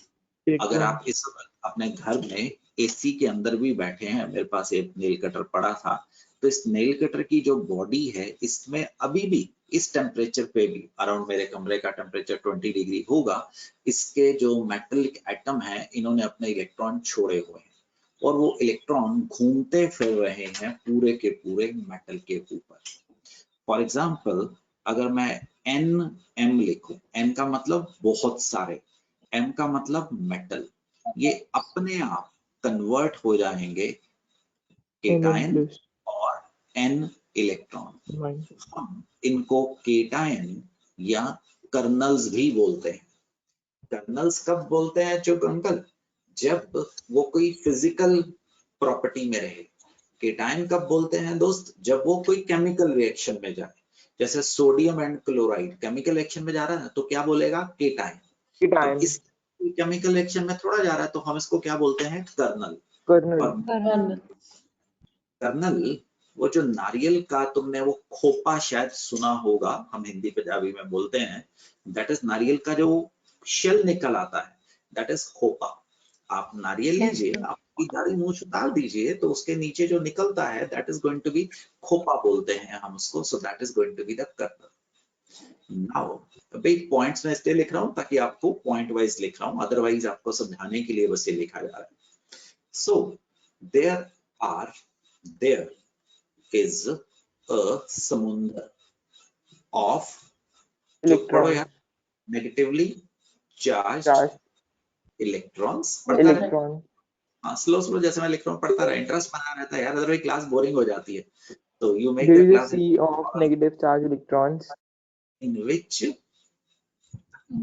अगर आप इस वक्त अपने घर में एसी के अंदर भी बैठे हैं, मेरे पास एक नेल कटर पड़ा था, तो इस नेल कटर की जो बॉडी है इसमें अभी भी इस टेम्परेचर पे भी अराउंड मेरे कमरे का टेम्परेचर 20 डिग्री होगा, इसके जो मेटलिक एटम है इन्होंने अपने इलेक्ट्रॉन छोड़े हुए हैं और वो इलेक्ट्रॉन घूमते फिर रहे हैं पूरे के पूरे मेटल के ऊपर। फॉर एग्जाम्पल अगर मैं NM लिखूं, N का मतलब बहुत सारे, M का मतलब मेटल, ये अपने आप कन्वर्ट हो जाएंगे केटायन और N इलेक्ट्रॉन। हम इनको केटायन या कर्नल्स भी बोलते हैं। कर्नल्स कब बोलते हैं चुप अंकल? जब वो कोई फिजिकल प्रॉपर्टी में रहे। केटायन कब बोलते हैं दोस्त? जब वो कोई केमिकल रिएक्शन में जाए, जैसे sodium and chloride chemical reaction में जा रहा है ना, तो क्या बोलेगा? केटायन। केटायन। इस केमिकल रिएक्शन में थोड़ा जा रहा है तो हम इसको क्या बोलते हैं? कर्नल। कर्नल। कर्नल वो जो नारियल का तुमने वो खोपा शायद सुना होगा, हम हिंदी पंजाबी में बोलते हैं, दैट इज नारियल का जो शेल निकल आता है, दैट इज खोपा। आप नारियल लीजिए, आपकी दाढ़ी मूंछ उतार दीजिए तो उसके नीचे जो निकलता है that is going to be खोपा बोलते हैं हम उसको। So that is going to be the kernel. Now अभी पॉइंट्स में इसलिए लिख रहा हूं ताकि आपको पॉइंट वाइज लिख रहा हूं, अदरवाइज आपको समझाने के लिए बस ये लिखा जा रहा है। सो there is a samundar of electron negatively charged electrons। Electron. हाँ, स्लो जैसे मैं लिख रहा हूँ पढ़ता रहा, इंटरेस्ट बना रहता है यार, अदरवाइज क्लास बोरिंग हो जाती है। तो you make There the is a class sea of negative charge electrons in which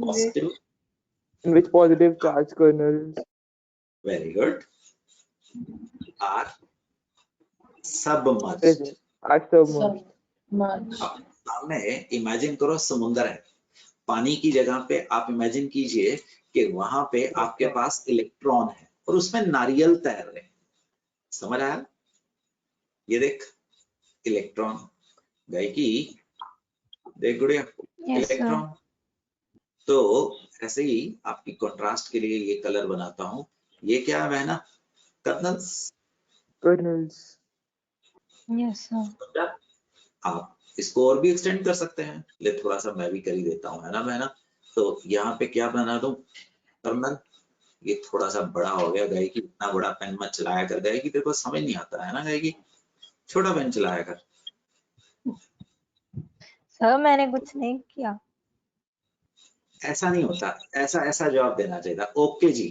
positive, in which positive charge kernels very good, are submerged। are submerged। Submerged. सामने imagine करो समुंदर है, पानी की जगह पे आप इमेजिन कीजिए कि वहां पे आपके पास इलेक्ट्रॉन है और उसमें नारियल तैर रहे हैं। समझ आया? ये देख इलेक्ट्रॉन गए की देख गुड़िया, इलेक्ट्रॉन। तो ऐसे ही आपकी कंट्रास्ट के लिए ये कलर बनाता हूं। ये क्या है बहना? कर्नल्स। कर्नल्स। Yes sir. आप इसको और भी एक्सटेंड कर सकते हैं, ले थोड़ा सा मैं भी कर ही देता हूँ, है ना बहना? तो यहाँ पे क्या बना दूं? कर्नल। ये थोड़ा सा बड़ा हो गया, गए कि इतना बड़ा पेन मत चलाया कर, गए कि तेरे को समझ नहीं आता है ना, गए कि छोटा पेन चलाया कर। सर मैंने कुछ नहीं किया। ऐसा नहीं होता, ऐसा जवाब देना चाहिए था। ओके जी,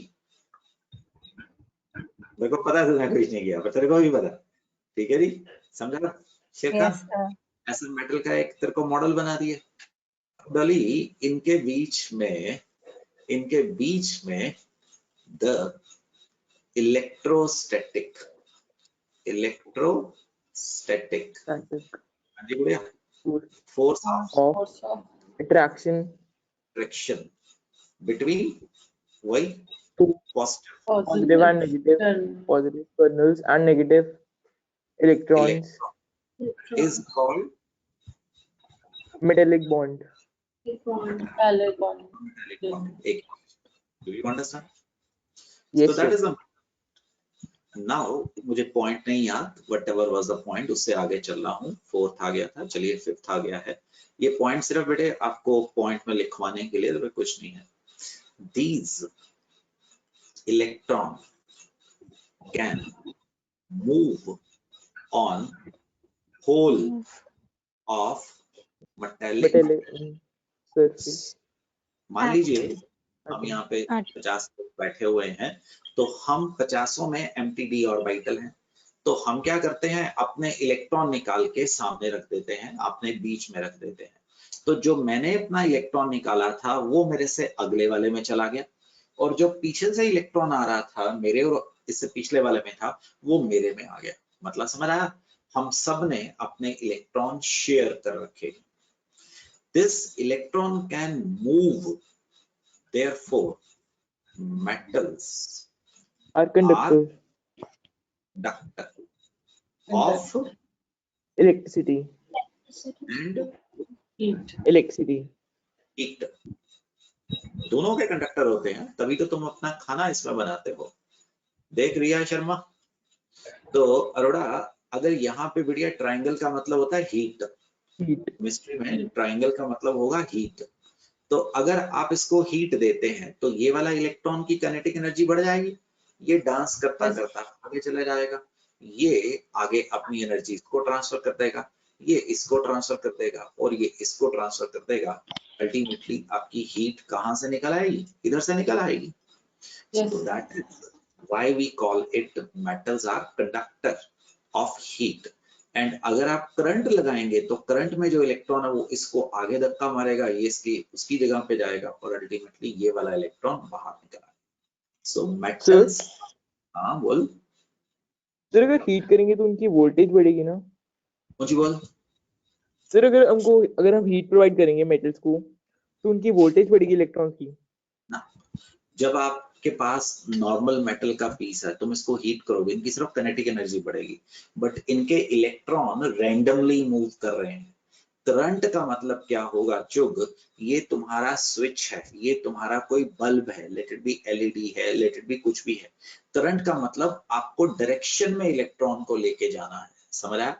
मेरे को पता है तुमने कुछ नहीं किया, पर तेरे को भी पता, ठीक है जी, समझा शेर खान? Yes sir. ऐसा मेटल का एक तेरे को मॉडल बना दिए। डॉली इनके बीच में इनके बीच में द इलेक्ट्रोस्टैटिक static हाँ जी बढ़िया, force force of of Force of attraction friction between वही to positive positive and negative positive kernels and negative electrons electron is called metallic bond. Alec bond. metallic bond. एक do you understand? Yes, So that sir. is the now मुझे point नहीं याद, whatever was the point, उससे आगे चल रहा हूँ। Fourth आ गया था, चलिए फिफ्थ आ गया है। ये पॉइंट सिर्फ बेटे आपको पॉइंट में लिखवाने के लिए, तो कुछ नहीं है। These electron can move on whole of metallic surface. मान लीजिए हम Okay. यहाँ पे 50 लोग बैठे हुए हैं, तो हम 50 में एम्प्टी ऑर्बिटल हैं, तो हम क्या करते हैं, अपने इलेक्ट्रॉन निकाल के सामने रख देते हैं, अपने बीच में रख देते हैं। तो जो मैंने अपना इलेक्ट्रॉन निकाला था वो मेरे से अगले वाले में चला गया, और जो पीछे से इलेक्ट्रॉन आ रहा था मेरे और इससे पिछले वाले में था, वो मेरे में आ गया। मतलब समझ आया? हम सब ने अपने इलेक्ट्रॉन शेयर कर रखे। This electron can move, therefore metals Are conductor conductor of electricity and electricity. heat, दोनों के कंडक्टर होते हैं, तभी तो तुम अपना खाना इसमें बनाते हो। देख रिया शर्मा, तो अरोड़ा, अगर यहाँ पे बढ़िया ट्रायंगल का मतलब होता है हीट, केमिस्ट्री में ट्रायंगल का मतलब होगा हीट। तो अगर आप इसको हीट देते हैं तो ये वाला इलेक्ट्रॉन की काइनेटिक एनर्जी बढ़ जाएगी, ये डांस करता करता आगे चला जाएगा, ये आगे अपनी एनर्जी इसको ट्रांसफर कर देगा, ये इसको ट्रांसफर कर देगा, और ये इसको ट्रांसफर कर देगा। अल्टीमेटली आपकी हीट कहाँ से निकल आएगी? इधर से निकल आएगी। So that is why we call it metals are conductor of heat. And अगर आप करंट लगाएंगे तो करंट में जो इलेक्ट्रॉन है वो इसको आगे धक्का मारेगा, ये इसकी उसकी जगह पे जाएगा, और अल्टीमेटली ये वाला इलेक्ट्रॉन बाहर निकला। सो मेटल्स, हाँ बोल। सर अगर हीट करेंगे तो उनकी वोल्टेज बढ़ेगी ना? मुझे बोल। सर अगर हम हीट प्रोवाइड करेंगे मेटल्स को तो उनकी वोल्टेज बढ़ेगी इलेक्ट्रॉन्स की ना, जब आपके पास नॉर्मल मेटल का पीस है, तुम इसको हीट करोगे, इनकी सिर्फ काइनेटिक एनर्जी बढ़ेगी, बट इनके इलेक्ट्रॉन रैंडमली मूव कर रहे हैं। करंट का मतलब क्या होगा चुग? ये तुम्हारा स्विच है, ये तुम्हारा कोई बल्ब है, लेट इट बी एलईडी है, लेट इट बी कुछ भी है। करंट का मतलब आपको डायरेक्शन में इलेक्ट्रॉन को लेके जाना है, समझ आया?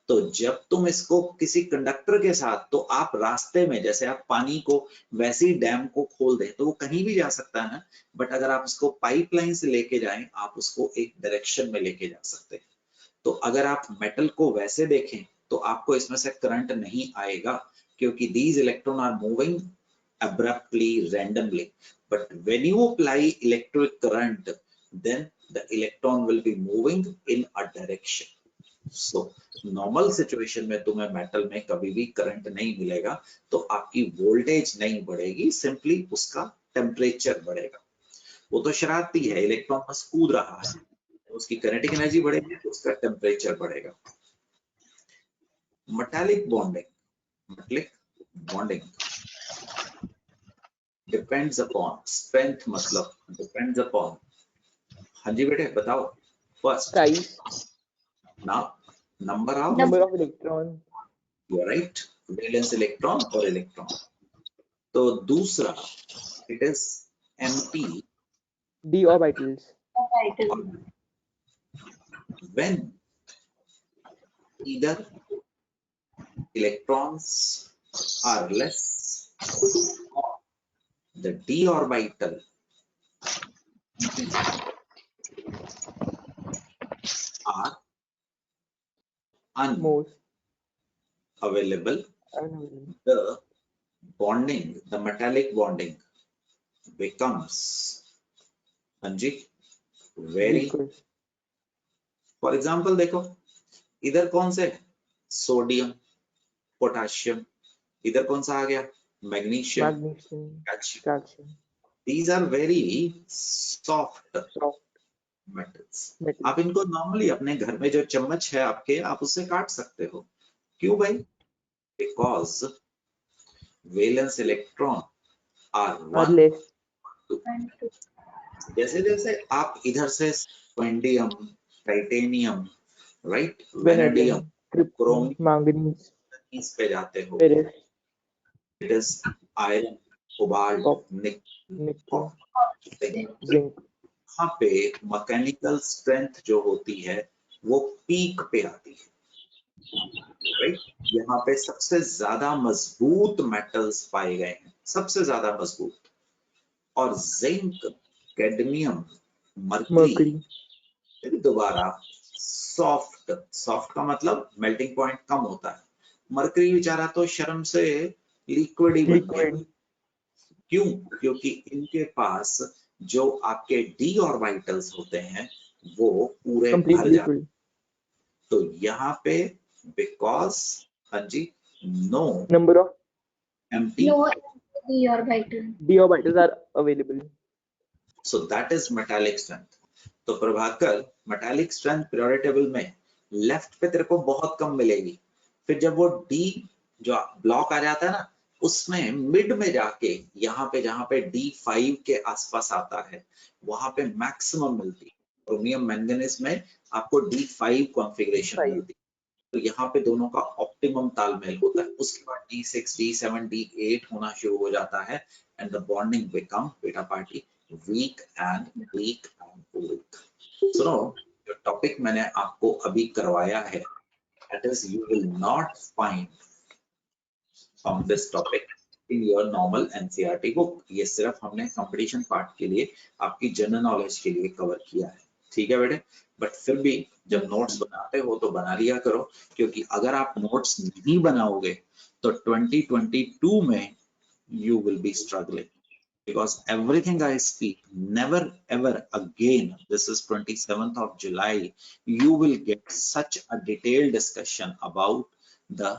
तो जब तुम इसको किसी कंडक्टर के साथ, तो आप रास्ते में, जैसे आप पानी को वैसे ही डैम को खोल दें तो वो कहीं भी जा सकता है, बट अगर आप उसको पाइपलाइन से लेके जाएं, आप उसको एक डायरेक्शन में लेके जा सकते हैं। तो अगर आप मेटल को वैसे देखें तो आपको इसमें से करंट नहीं आएगा, क्योंकि these electrons are moving abruptly, randomly. But when you apply electric current, then the electron will be moving in a direction. So normal situation में तुम्हें मेटल में कभी भी करंट नहीं मिलेगा, तो आपकी वोल्टेज नहीं बढ़ेगी, सिंपली उसका टेम्परेचर बढ़ेगा। वो तो शरारती है, इलेक्ट्रॉन बस कूद रहा है, उसकी काइनेटिक एनर्जी बढ़ेगी तो उसका टेम्परेचर बढ़ेगा। Metallic bonding depends upon strength, मतलब डिपेंड्स अपॉन, हाँ जी बेटे बताओ। First size, now number of electron, you are right, valence electron और इलेक्ट्रॉन। तो दूसरा it is empty d orbitals. when either electrons are less or the d orbital are Most unavailable, unavailable. the bonding, the metallic bonding becomes, हाँ जी, very, Weaker. For example देखो, इधर कौन से, sodium, potassium, इधर कौन सा आ गया, magnesium, Magnesium, calcium. calcium. these are very soft soft metals. metal. आप इनको नॉर्मली अपने घर में जो चम्मच है आपके, आप उससे काट सकते हो. क्यों भाई? Because valence electron are Are 1 less. to. जैसे जैसे आप इधर से scandium, titanium, right, vanadium, Vanadium, krypton, chromium manganese, इस पे जाते हो, ferrous, it is iron, cobalt, copper, nickel, nickel, zinc. zinc. यहाँ पे मैकेनिकल स्ट्रेंथ जो होती है वो पीक पे आती है, राइट. यहाँ पे सबसे ज्यादा मजबूत मेटल्स पाए गए हैं, सबसे ज्यादा मजबूत. और जिंक, कैडमियम, मर्करी, Mercury, फिर दोबारा सॉफ्ट. सॉफ्ट का मतलब मेल्टिंग पॉइंट कम होता है. मर्करी बेचारा तो शर्म से लिक्विड ही बन गया. liquid, क्यों? क्योंकि इनके पास जो आपके डी ऑर्बिटल्स होते हैं वो पूरे complete भर जाते हैं. liquid. तो यहाँ पे बिकॉज, हाँ जी, no Number of empty, No the orbital. d orbitals are available. So that is metallic strength. तो Prabhakar, metallic strength periodic table में लेफ्ट पे तेरे को बहुत कम मिलेगी. फिर जब वो डी जो ब्लॉक आ जाता है ना, उसमें मिड में जाके यहाँ पे जहाँ पे D5 के आसपास आता है वहां पे मैक्सिमम मिलती है. क्रोमियम मैंगनीज में आपको D5 कॉन्फ़िगरेशन 5. मिलती है. तो यहाँ पे दोनों का ऑप्टिमम तालमेल होता है. उसके बाद D6, D7, D8 होना शुरू हो जाता है एंड द बॉन्डिंग बिकम बीटा पार्टी weak and weak and weak. सुनो, जो टॉपिक मैंने आपको अभी करवाया है, that is you will not find from this topic in your normal NCERT book. ये सिर्फ हमने कंपटीशन पार्ट के लिए, आपकी जनरल नॉलेज के लिए कवर किया है, ठीक है बेटे. बट फिर भी जब नोट्स बनाते हो तो बना लिया करो, क्योंकि अगर आप नोट्स नहीं बनाओगे तो 2022 में you will be struggling. Because everything I speak, never ever again, this is 27th of July, you will get such a detailed discussion about the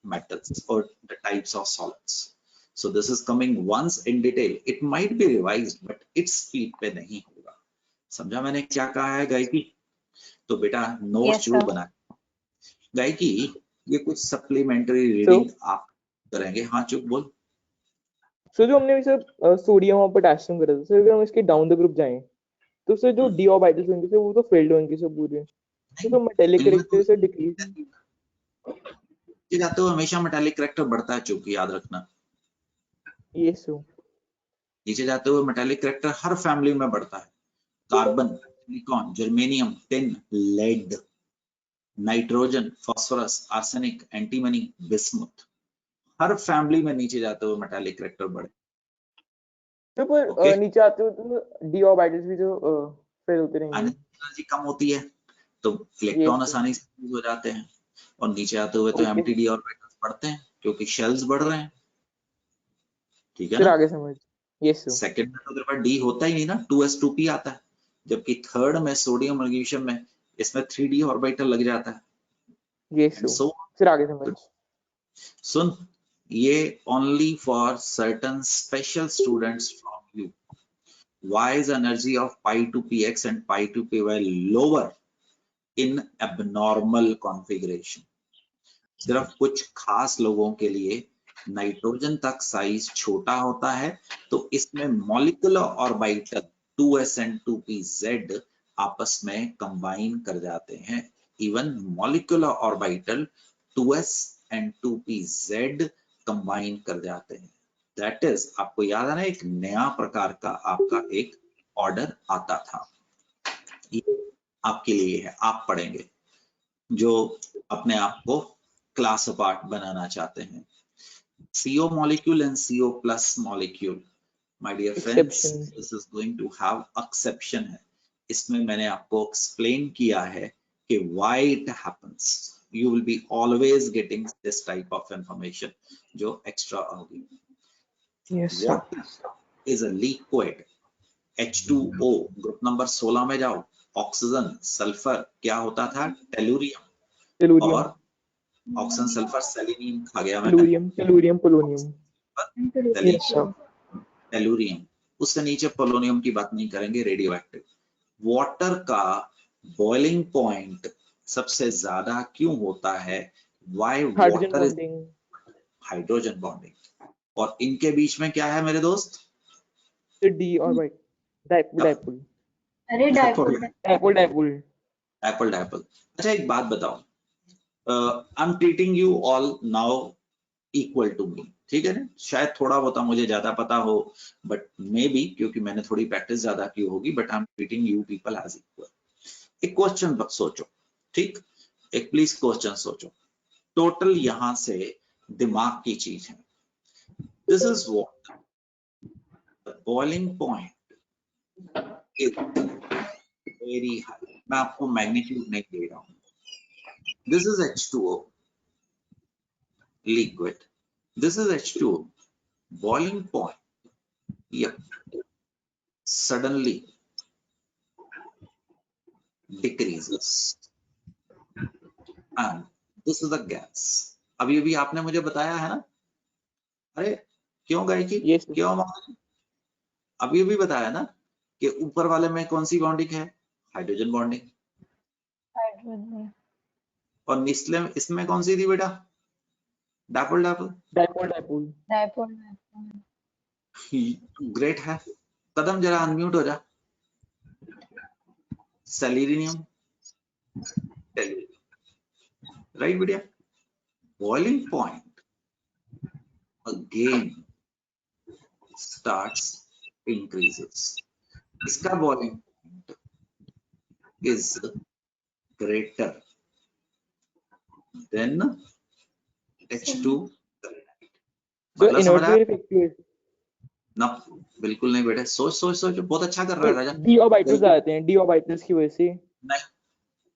metals or the types of solids. So this is coming once in detail. It might be revised, but its speed पे नहीं होगा. समझा मैंने क्या कहा है गायकी? तो बेटा नोट्स Yes, जरूर sir. बना. गायकी, ये कुछ सप्लीमेंट्री रीडिंग आप करेंगे? हाँ चुप बोल. So जो हमने सर सोडियम और पोटेशियम करा था सर, अगर हम इसके डाउन द ग्रुप जाएं तो सर जो d ऑर्बिटल्स होंगे सर वो तो फेल्ड होंगे सर पूरे. तो मेटालिक कैरेक्टर सर डिक्रीज. ये जाते हुए हमेशा मेटालिक कैरेक्टर बढ़ता है, चूंकि याद रखना. Yes sir. नीचे जाते हुए मेटालिक कैरेक्टर हर फैमिली में बढ़ता है. Carbon, silicon, germanium, tin, lead, nitrogen, phosphorus, arsenic, antimony, bismuth, हर फैमिली में नीचे जाते हुए मेटालिक कैरेक्टर बढ़े. तो पर Okay. नीचे आते हो तो d ऑर्बिटल्स भी जो फेल होते रहेंगे. एनर्जी कम होती है तो इलेक्ट्रॉन Yes, sir. आसानी से यूज हो जाते हैं, और नीचे आते हुए तो Okay. एम्प्टी ऑर्बिटल्स बढ़ते हैं क्योंकि शेल्स बढ़ रहे हैं. ठीक है फिर ना? आगे समझ. Yes sir. सेकंड में तो तेरे पास डी होता ही नहीं ना, 2s2p आता है. जबकि थर्ड में सोडियम मैग्नीशियम में इसमें 3d ऑर्बिटल लग जाता है. Yes And sir. so फिर आगे समझ. सुन, ये only for certain special students from you. Why is energy of pi to px and pi to py lower in abnormal configuration? सिर्फ कुछ खास लोगों के लिए नाइट्रोजन तक साइज छोटा होता है, तो इसमें molecular orbital 2s and 2pz आपस में कंबाइन कर जाते हैं. Even molecular orbital 2s and 2pz combine कर जाते हैं. दैट इज, आपको याद है ना, एक नया प्रकार का आपका एक ऑर्डर आता था. ये आपके लिए है, आप पढ़ेंगे जो अपने आप को क्लास अपार्ट बनाना चाहते हैं. CO molecule and CO plus molecule, my dear friends, Exceptions. this is going to have exception है. इसमें मैंने आपको explain किया है कि why it happens. You will be always getting this type of information जो extra होगी. Yes sir. What is a liquid? H2O, group number 16 में जाओ. ऑक्सीजन, सल्फर, क्या होता था? टेलुरियम. Tellurium. और ऑक्सीजन, सल्फर, सेलेनियम खा गया मैंने. Tellurium, tellurium, polonium. Tellurium. Yes sir. Tellurium. उससे नीचे पोलोनियम की बात नहीं करेंगे, रेडियो एक्टिव। वाटर का बॉइलिंग पॉइंट सबसे ज्यादा क्यों होता है? Y hydrogen water is bonding. Hydrogen bonding. और इनके बीच में क्या है मेरे दोस्त? तो डी ऑर्बिट, डाइपोल डाइपोल अरे dipole dipole dipole. Dipole dipole. अच्छा एक बात बताओ, I am treating you all now equal to me, ठीक है ना? शायद थोड़ा बहुत मुझे ज्यादा पता हो, बट मे बी क्योंकि मैंने थोड़ी प्रैक्टिस ज्यादा की होगी, but I am treating you people as equal. एक क्वेश्चन सोचो, ठीक? एक प्लीज क्वेश्चन सोचो, टोटल यहां से दिमाग की चीज है। This is what the boiling point is very high. मैं आपको मैग्नीट्यूड नहीं दे रहा हूं। This is H2O liquid, this is H2O boiling point, yep, suddenly decreases and this is the gas। अभी अभी आपने मुझे बताया है ना, अरे क्यों गायकी, Yes, sir. क्यों माँ? अभी अभी बताया ना कि ऊपर वाले में कौन सी बॉन्डिंग है? Hydrogen bonding. हाइड्रोजन। और निचले इसमें कौन सी थी बेटा? Dipole dipole. Dipole dipole. Dipole. Great है। कदम जरा अनम्यूट हो जा। सेलेनियम, राइट बेटा? Boiling point again starts increases। इसका boiling point is greater than H2। So मतलब समझ आया inertial effective ना? बिल्कुल नहीं बेटे, सोच सोच सोच, बहुत अच्छा कर रहा है राजा। डी ऑर्बिटल्स आते हैं, डी ऑर्बिटल्स की वजह से। नहीं,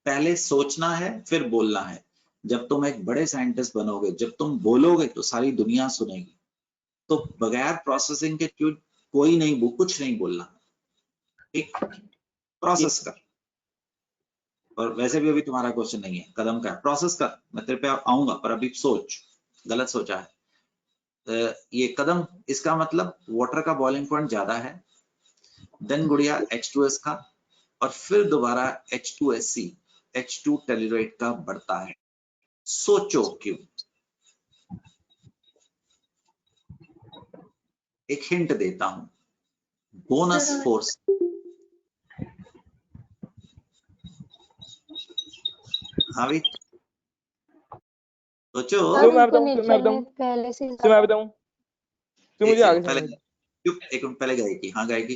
पहले सोचना है फिर बोलना है। जब तुम एक बड़े साइंटिस्ट बनोगे, जब तुम बोलोगे तो सारी दुनिया सुनेगी। तो बगैर प्रोसेसिंग के कोई नहीं, कुछ नहीं बोलना, ठीक? प्रोसेस कर। और वैसे भी अभी तुम्हारा क्वेश्चन नहीं है, कदम का प्रोसेस कर, मैं तेरे पे आऊंगा, पर अभी सोच, गलत सोचा है। ये कदम, इसका मतलब वाटर का बॉइलिंग पॉइंट ज्यादा है, देन गुड़िया H2S का, और फिर दोबारा H2SC, H2 टेलुरेट का बढ़ता है। सोचो क्यों? एक हिंट देता हूं, बोनस फोर्स। हाँ भाई सोचो। तो मैं उनको बताऊं, तो मैं नेचर बताऊं, में पहले से तो मैं ज्यादा। बताऊं, तो एक मुझे आगे सेकंड पहले, समझ। चुप, एक मिनट पहले गाएगी। हाँ गाएगी।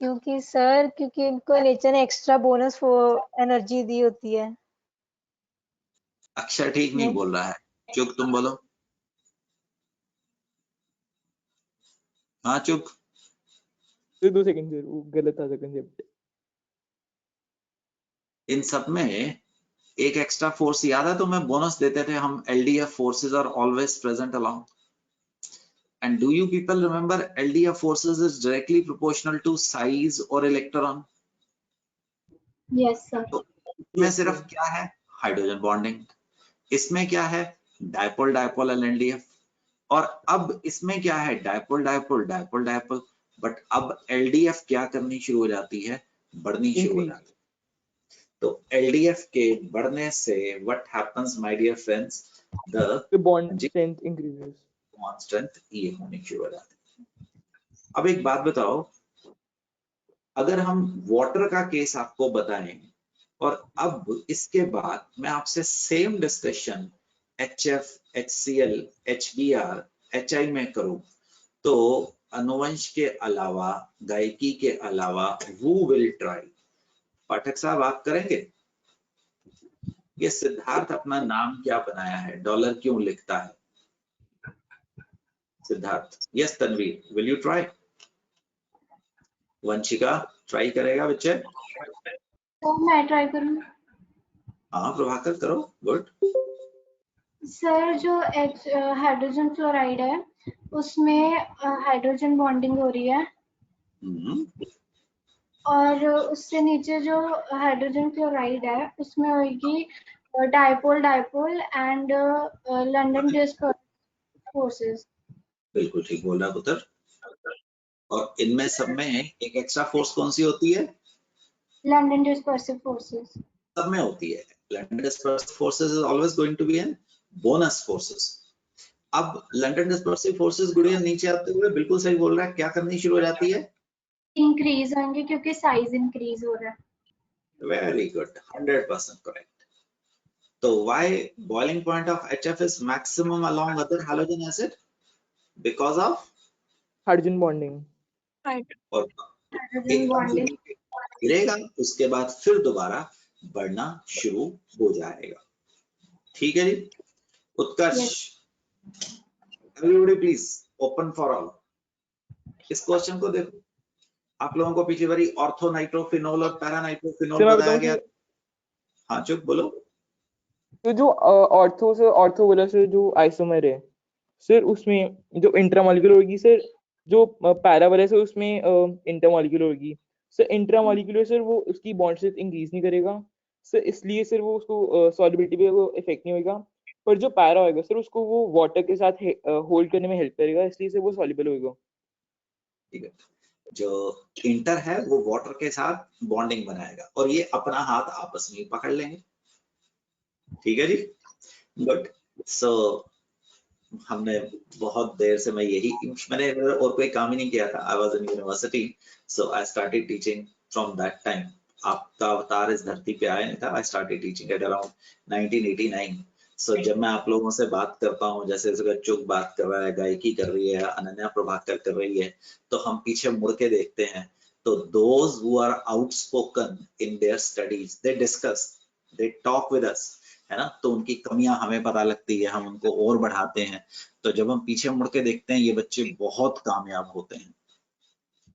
क्योंकि सर, क्योंकि इनको नेचर ने एक्स्ट्रा बोनस एनर्जी दी होती है। अक्षर ठीक नहीं बोल रहा है, चुप, तुम बोलो। हाँ चुप। तो 2 सेकंड सर, वो गलत था कंसेप्ट। इन सब में एक एक्स्ट्रा फोर्स याद है तुम्हें? बोनस देते थे हम, LDF forces are always present along। And do you people remember LDF forces is directly proportional to size or electron? Yes sir. तो इसमें सिर्फ क्या है? Hydrogen bonding. इसमें क्या है? Dipole dipole and LDF। और अब इसमें क्या है? Dipole dipole dipole dipole. But अब LDF क्या करनी शुरू हो जाती है? बढ़नी शुरू हो जाती है। तो LDF के बढ़ने से what happens my dear friends? The bond strength increases। bond strength ये होनी शुरू हो जाती है। अब एक बात बताओ, अगर हम वाटर का केस आपको बताएं और अब इसके बाद मैं आपसे same discussion HF, HCl, HBr, HI में करूं, तो अनुवंश के अलावा, गायकी के अलावा who will try? पाठक साहब आप करेंगे? ये सिद्धार्थ अपना नाम क्या बनाया है? डॉलर क्यों लिखता है? Siddharth. Yes Tanveer, will you try? Vanshika try करेगा बच्चे? तो मैं ट्राई करूँ। हाँ प्रभाकर करो, गुड। सर जो हाइड्रोजन फ्लोराइड है उसमें हाइड्रोजन बॉन्डिंग हो रही है, और उससे नीचे जो हाइड्रोजन क्लोराइड है उसमें होगी dipole dipole and London disperse forces. बिल्कुल ठीक बोल रहा है पुत्र। और इनमें सब में एक एक्स्ट्रा फोर्स कौन सी होती है? London dispersive forces. सब में होती है। London dispersive forces is always going to be an bonus forces. अब लंडन डिस्पर्सिव फोर्सेस गुड़िया नीचे आते हुए बिल्कुल सही बोल रहा है, क्या करनी शुरू हो जाती है? इंक्रीज होंगे क्योंकि साइज इंक्रीज हो रहा है। Very good, 100% correct. तो why boiling point of HF is maximum along other halogen acid? Because of hydrogen bonding. और हाइड्रोजन एकदम से बॉन्डिंग। गिरेगा, उसके बाद फिर दोबारा बढ़ना शुरू हो जाएगा। ठीक है जी। Utkarsh, everybody please open for all. इस क्वेश्चन को देखो, आप लोगों को पिछली बारी ऑर्थो नाइट्रोफिनोल और पैरा नाइट्रोफिनोल बताया गया। हाँ चुप बोलो। तो जो ऑर्थो बोला सर, जो आइसोमर है सर, उसमें जो इंट्रामॉलिक्यूलर होगी सर, जो पैरा वाला सर उसमें इंटरमॉलिक्यूलर होगी सर। इंट्रामॉलिक्यूलर सर वो उसकी बॉन्ड स्ट्रेंथ इंक्रीज नहीं करेगा सर, इसलिए सर वो उसको सॉलिबिलिटी पे वो इफेक्ट नहीं होगा। पर जो पैरा होगा सर उसको वो वाटर के साथ होल्ड करने में हेल्प करेगा, इसलिए सर वो सॉल्युबल होगा। ठीक है, जो इंटर है वो वाटर के साथ बॉन्डिंग बनाएगा और ये अपना हाथ आपस में पकड़ लेंगे। ठीक है जी, गुड। सो हमने बहुत देर से, मैंने और कोई काम ही नहीं किया था। I was in university, so I started teaching from that time. आपका अवतार इस धरती पे आया नहीं था। I started teaching at around 1989। सो जब मैं आप लोगों से बात करता हूँ, जैसे चुग बात कर रहा है, गायकी कर रही है, अनन्या प्रभाकर कर रही है, तो हम पीछे मुड़ के देखते हैं तो those who are outspoken in their studies, they discuss, they talk with us, है ना। तो उनकी कमियां हमें पता लगती है, हम उनको और बढ़ाते हैं। तो जब हम पीछे मुड़ के देखते हैं, ये बच्चे बहुत कामयाब होते हैं।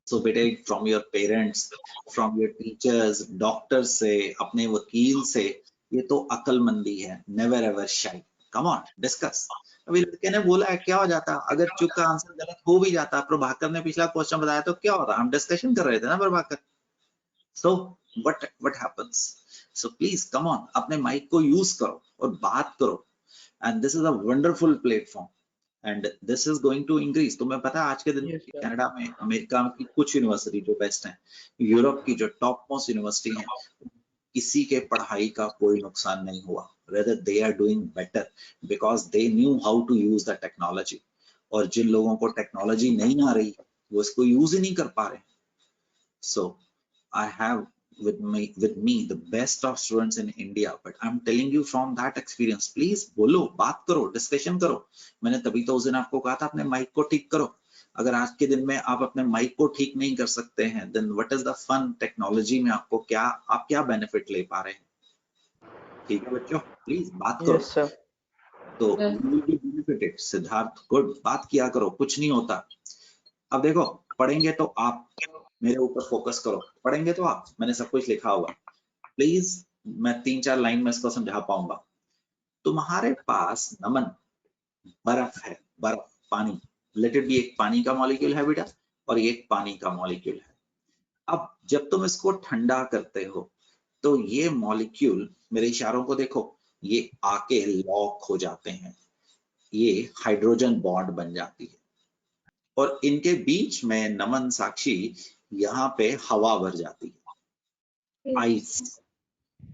सो बेटे, from your parents, from your teachers, doctor से, अपने वकील से, ये तो अक्लमंदी है। नेवर एवर शाई, कम ऑन डिस्कस। अभी लड़के ने बोला है, क्या हो जाता अगर चुप का आंसर गलत हो भी जाता? प्रभाकर ने पिछला क्वेश्चन बताया तो क्या होता? हम डिस्कशन कर रहे थे ना Prabhakar. So what happens? So please come on, अपने माइक को यूज करो और बात करो। And this is a wonderful platform and this is going to increase। तुम्हें पता है आज के दिन Yes, sir. कनाडा में, अमेरिका की कुछ यूनिवर्सिटी जो बेस्ट हैं, यूरोप की जो टॉप मोस्ट यूनिवर्सिटी हैं, किसी के पढ़ाई का कोई नुकसान नहीं हुआ। Rather they are doing better because they knew how to use the technology। और जिन लोगों को टेक्नोलॉजी नहीं आ रही, वो इसको यूज ही नहीं कर पा रहे। So I have with me the best of students in India, but I'm telling you from that experience, please बोलो, बात करो, डिस्कशन करो। मैंने तभी तो उस दिन आपको कहा था अपने माइक को ठीक करो। अगर आज के दिन में आप अपने माइक को ठीक नहीं कर सकते हैं, then what is the fun? Technology में आपको आप क्या बेनिफिट ले पा रहे हैं? ठीक है बच्चों, प्लीज बात करो। Yes, sir. तो Yes. you will be benefited। Siddharth, good, बात किया करो, कुछ नहीं होता। अब देखो, पढ़ेंगे तो आप मेरे ऊपर फोकस करो, पढ़ेंगे तो आप, मैंने सब कुछ लिखा हुआ। प्लीज, मैं 3-4 लाइन में इसको समझा पाऊंगा। तुम्हारे पास नमन, बर्फ है, बर्फ, पानी, लेट इट बी, एक पानी का मॉलिक्यूल है बेटा और ये एक पानी का मॉलिक्यूल है। अब जब तुम इसको ठंडा करते हो तो ये मॉलिक्यूल, मेरे इशारों को देखो, ये आके लॉक हो जाते हैं, ये हाइड्रोजन बॉन्ड बन जाती है और इनके बीच में नमन, साक्षी, यहाँ पे हवा भर जाती है, आइस।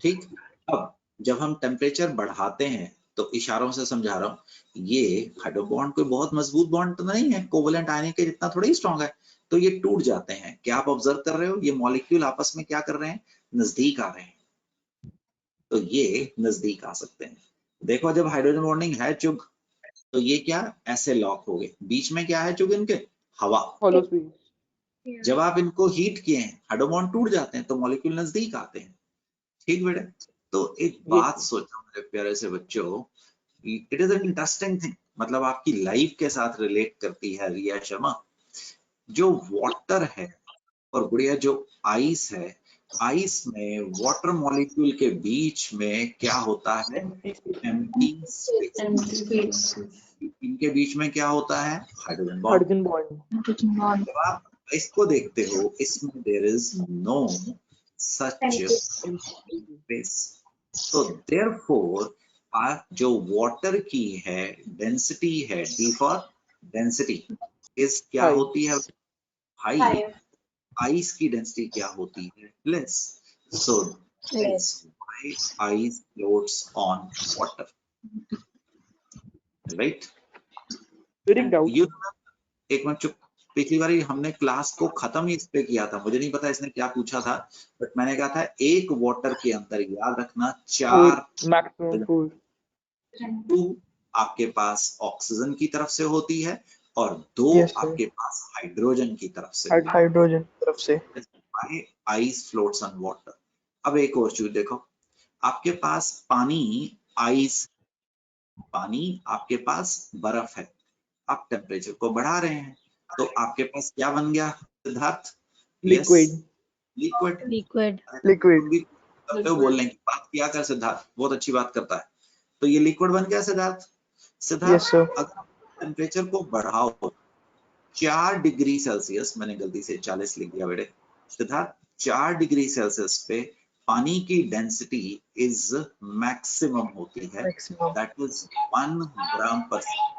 ठीक। अब जब हम टेम्परेचर बढ़ाते हैं, तो इशारों से समझा रहा हूँ, ये हाइड्रो बॉन्ड कोई बहुत मजबूत बॉन्ड तो नहीं है, कोवलेंट आयन के जितना थोड़ा ही स्ट्रॉन्ग है, तो ये टूट जाते हैं। क्या आप ऑब्जर्व कर रहे हो? ये मॉलिक्यूल आपस में क्या कर रहे हैं? नजदीक आ रहे हैं। तो ये नजदीक आ सकते हैं। देखो, जब हाइड्रोजन बॉन्डिंग है चुग, तो ये क्या ऐसे लॉक हो गए। बीच में क्या है चुग इनके? हवा। Hollow space. जब आप इनको हीट किए हैं, हाइड्रो बॉन्ड टूट जाते हैं, तो मॉलिक्यूल नजदीक आते हैं। ठीक बेटे? तो एक बात सोचो मेरे प्यारे से बच्चों, it is an interesting thing, मतलब आपकी लाइफ के साथ रिलेट करती है रिया शर्मा। जो वाटर है और गुड़िया जो आइस है, आइस में वाटर मॉलिक्यूल के बीच में क्या होता है? Empty space. Empty space. इनके बीच में क्या होता है? Hydrogen bond. Hydrogen bond. जब आप इसको देखते हो, इसमें there is no such space. तो देयरफॉर जो वाटर की है डेंसिटी है, डी फॉर डेंसिटी, इज क्या High. होती है? हाई। Higher. आइस की डेंसिटी क्या होती है? Less. So why ice floats on water, right? Sir एक डाउट, You एक मिनट चुप। पिछली बार हमने क्लास को खत्म ही इस पे किया था, मुझे नहीं पता इसने क्या पूछा था, बट मैंने कहा था एक वाटर के अंदर याद रखना 4 मैक्सिमम 4. टू आपके पास ऑक्सीजन की तरफ से होती है और 2 Yes, sir. आपके पास हाइड्रोजन की तरफ से। हाइड्रोजन तरफ से. Ice floats on water. अब एक और चीज देखो, आपके पास पानी आइस, पानी आपके पास बर्फ है, आप टेम्परेचर को बढ़ा रहे हैं तो आपके पास क्या बन गया Siddharth? Liquid. Liquid. Liquid. Liquid. तो बोलने की बात किया कर सिद्धार्थ, बहुत अच्छी बात करता है। तो ये लिक्विड बन गया सिद्धार्थ। Yes, sir. अगर टेम्परेचर को बढ़ाओ 4 डिग्री सेल्सियस, मैंने गलती से 40 लिख दिया बेटे, सिद्धार्थ 4 डिग्री सेल्सियस पे पानी की डेंसिटी इज मैक्सिमम होती है, Maximum. दैट इज 1 ग्राम पर सेकंड।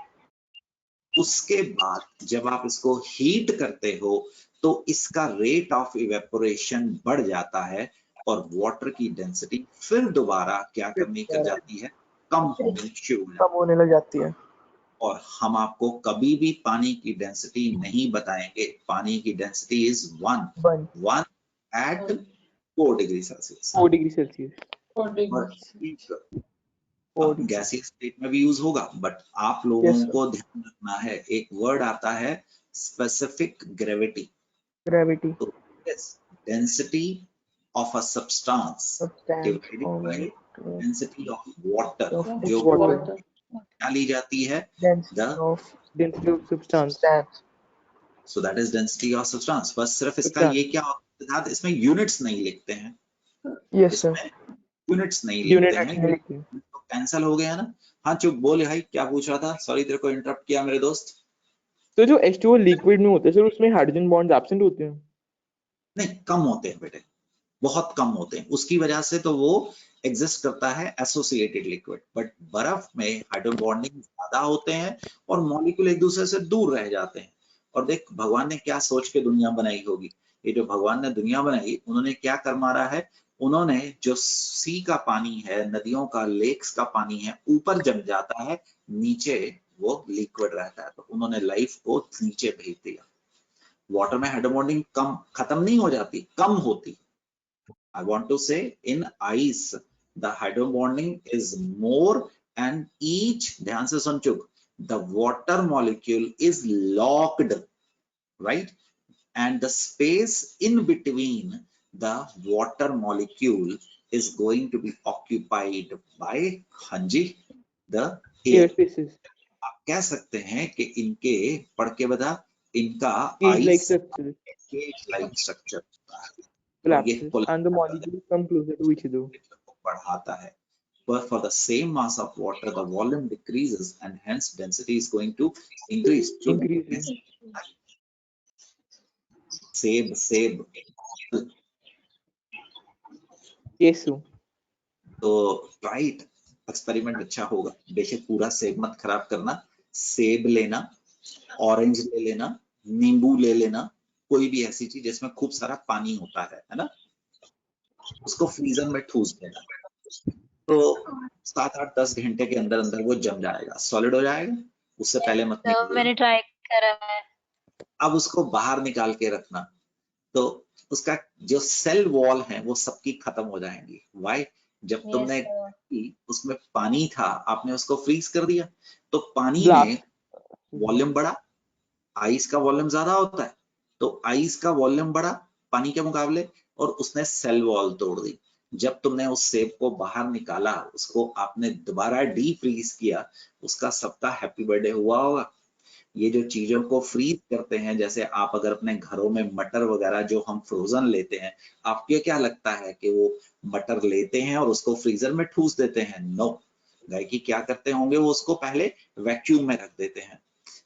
उसके बाद जब आप इसको हीट करते हो तो इसका रेट ऑफ इवेपोरेशन बढ़ जाता है और वाटर की डेंसिटी फिर दोबारा क्या करनी कर जाती है? कम होनी शुरू हो जाती है। कम होने लग जाती है. और हम आपको कभी भी पानी की डेंसिटी नहीं बताएंगे, पानी की density is 1 at 4 degree Celsius. 4 degree Celsius. 4 degrees. गैसीय स्टेट में भी यूज होगा, बट आप लोगों Yes, sir. को ध्यान रखना है, एक वर्ड आता है स्पेसिफिक ग्रेविटी। Gravity. तो density of a substance Substance. Divided by density of water, Of जो water. Water. क्या ली जाती है? Density the of density of substance. substance. So that is density of substance. बस सिर्फ इसका Substance. ये क्या होता है, इसमें यूनिट्स नहीं लिखते हैं, Yes, sir. इसमें यूनिट्स नहीं यूनिट लिखते हैं, एक्चुअली लिखते हैं. तो कैंसिल हो गया ना। हाँ चुप बोल भाई, क्या पूछ रहा था? सॉरी तेरे को इंटरप्ट किया मेरे दोस्त। तो जो H2O लिक्विड में होते हैं सर, उसमें हाइड्रोजन बॉन्ड्स एब्सेंट होते हैं. नहीं, कम होते हैं बेटे, बहुत कम होते हैं, उसकी वजह से तो वो एग्जिस्ट करता है एसोसिएटेड लिक्विड। बट बर्फ में हाइड्रोजन बॉन्डिंग ज्यादा होते हैं और मॉलिक्यूल एक दूसरे से दूर रह जाते हैं। और देख भगवान ने क्या सोच के दुनिया बनाई होगी, ये जो भगवान ने दुनिया बनाई, उन्होंने क्या कर मारा है, उन्होंने जो सी का पानी है, नदियों का, लेक्स का पानी है, ऊपर जम जाता है, नीचे वो लिक्विड रहता है, तो उन्होंने लाइफ को नीचे भेज दिया। वाटर में हाइड्रोजन बॉन्डिंग कम खत्म नहीं हो जाती, कम होती। I want to say in ice the hydrogen bonding is more and each, ध्यान से सुन चुक, the water molecule is locked, right? And the space in between the water molecule is going to be occupied by, हाँ जी, the air air। Spaces. आप कह सकते हैं कि इनके, पढ़ के बता, इनका cage like ice structure like structure होता है। collapses and the molecules come closer to each other. बढ़ाता है। But for the same mass of water, the volume decreases and hence density is going to increase. Increase. सेब Yes, sir. तो right, experiment अच्छा होगा। बेशक पूरा सेब मत खराब करना, सेब लेना, ऑरेंज ले लेना, नींबू ले लेना, कोई भी ऐसी चीज जिसमें खूब सारा पानी होता है ना, उसको फ्रीजर में ठूस देना, तो 7-8-10 घंटे के अंदर अंदर वो जम जाएगा, सॉलिड हो जाएगा। उससे पहले मत तो निकालिए। मैंने ट्राई करा है. अब उसको बाहर निकाल के रखना, तो उसका जो सेल वॉल है वो सबकी खत्म हो जाएंगी। वाई? जब Yes, तुमने sir. उसमें पानी था, आपने उसको फ्रीज कर दिया, तो पानी Blast. में वॉल्यूम बढ़ा, आइस का वॉल्यूम ज्यादा होता है, तो आइस का वॉल्यूम बढ़ा पानी के मुकाबले, और उसने सेल वॉल तोड़ दी। जब तुमने उस सेब को बाहर निकाला, उसको आपने दोबारा डी फ्रीज किया, उसका सबका हैप्पी बर्थडे हुआ होगा। ये जो चीजों को फ्रीज करते हैं, जैसे आप अगर अपने घरों में मटर वगैरह जो हम फ्रोजन लेते हैं, आपको क्या लगता है कि वो मटर लेते हैं और उसको फ्रीजर में ठूस देते हैं? नो, गायकी क्या करते होंगे, वो उसको पहले वैक्यूम में रख देते हैं,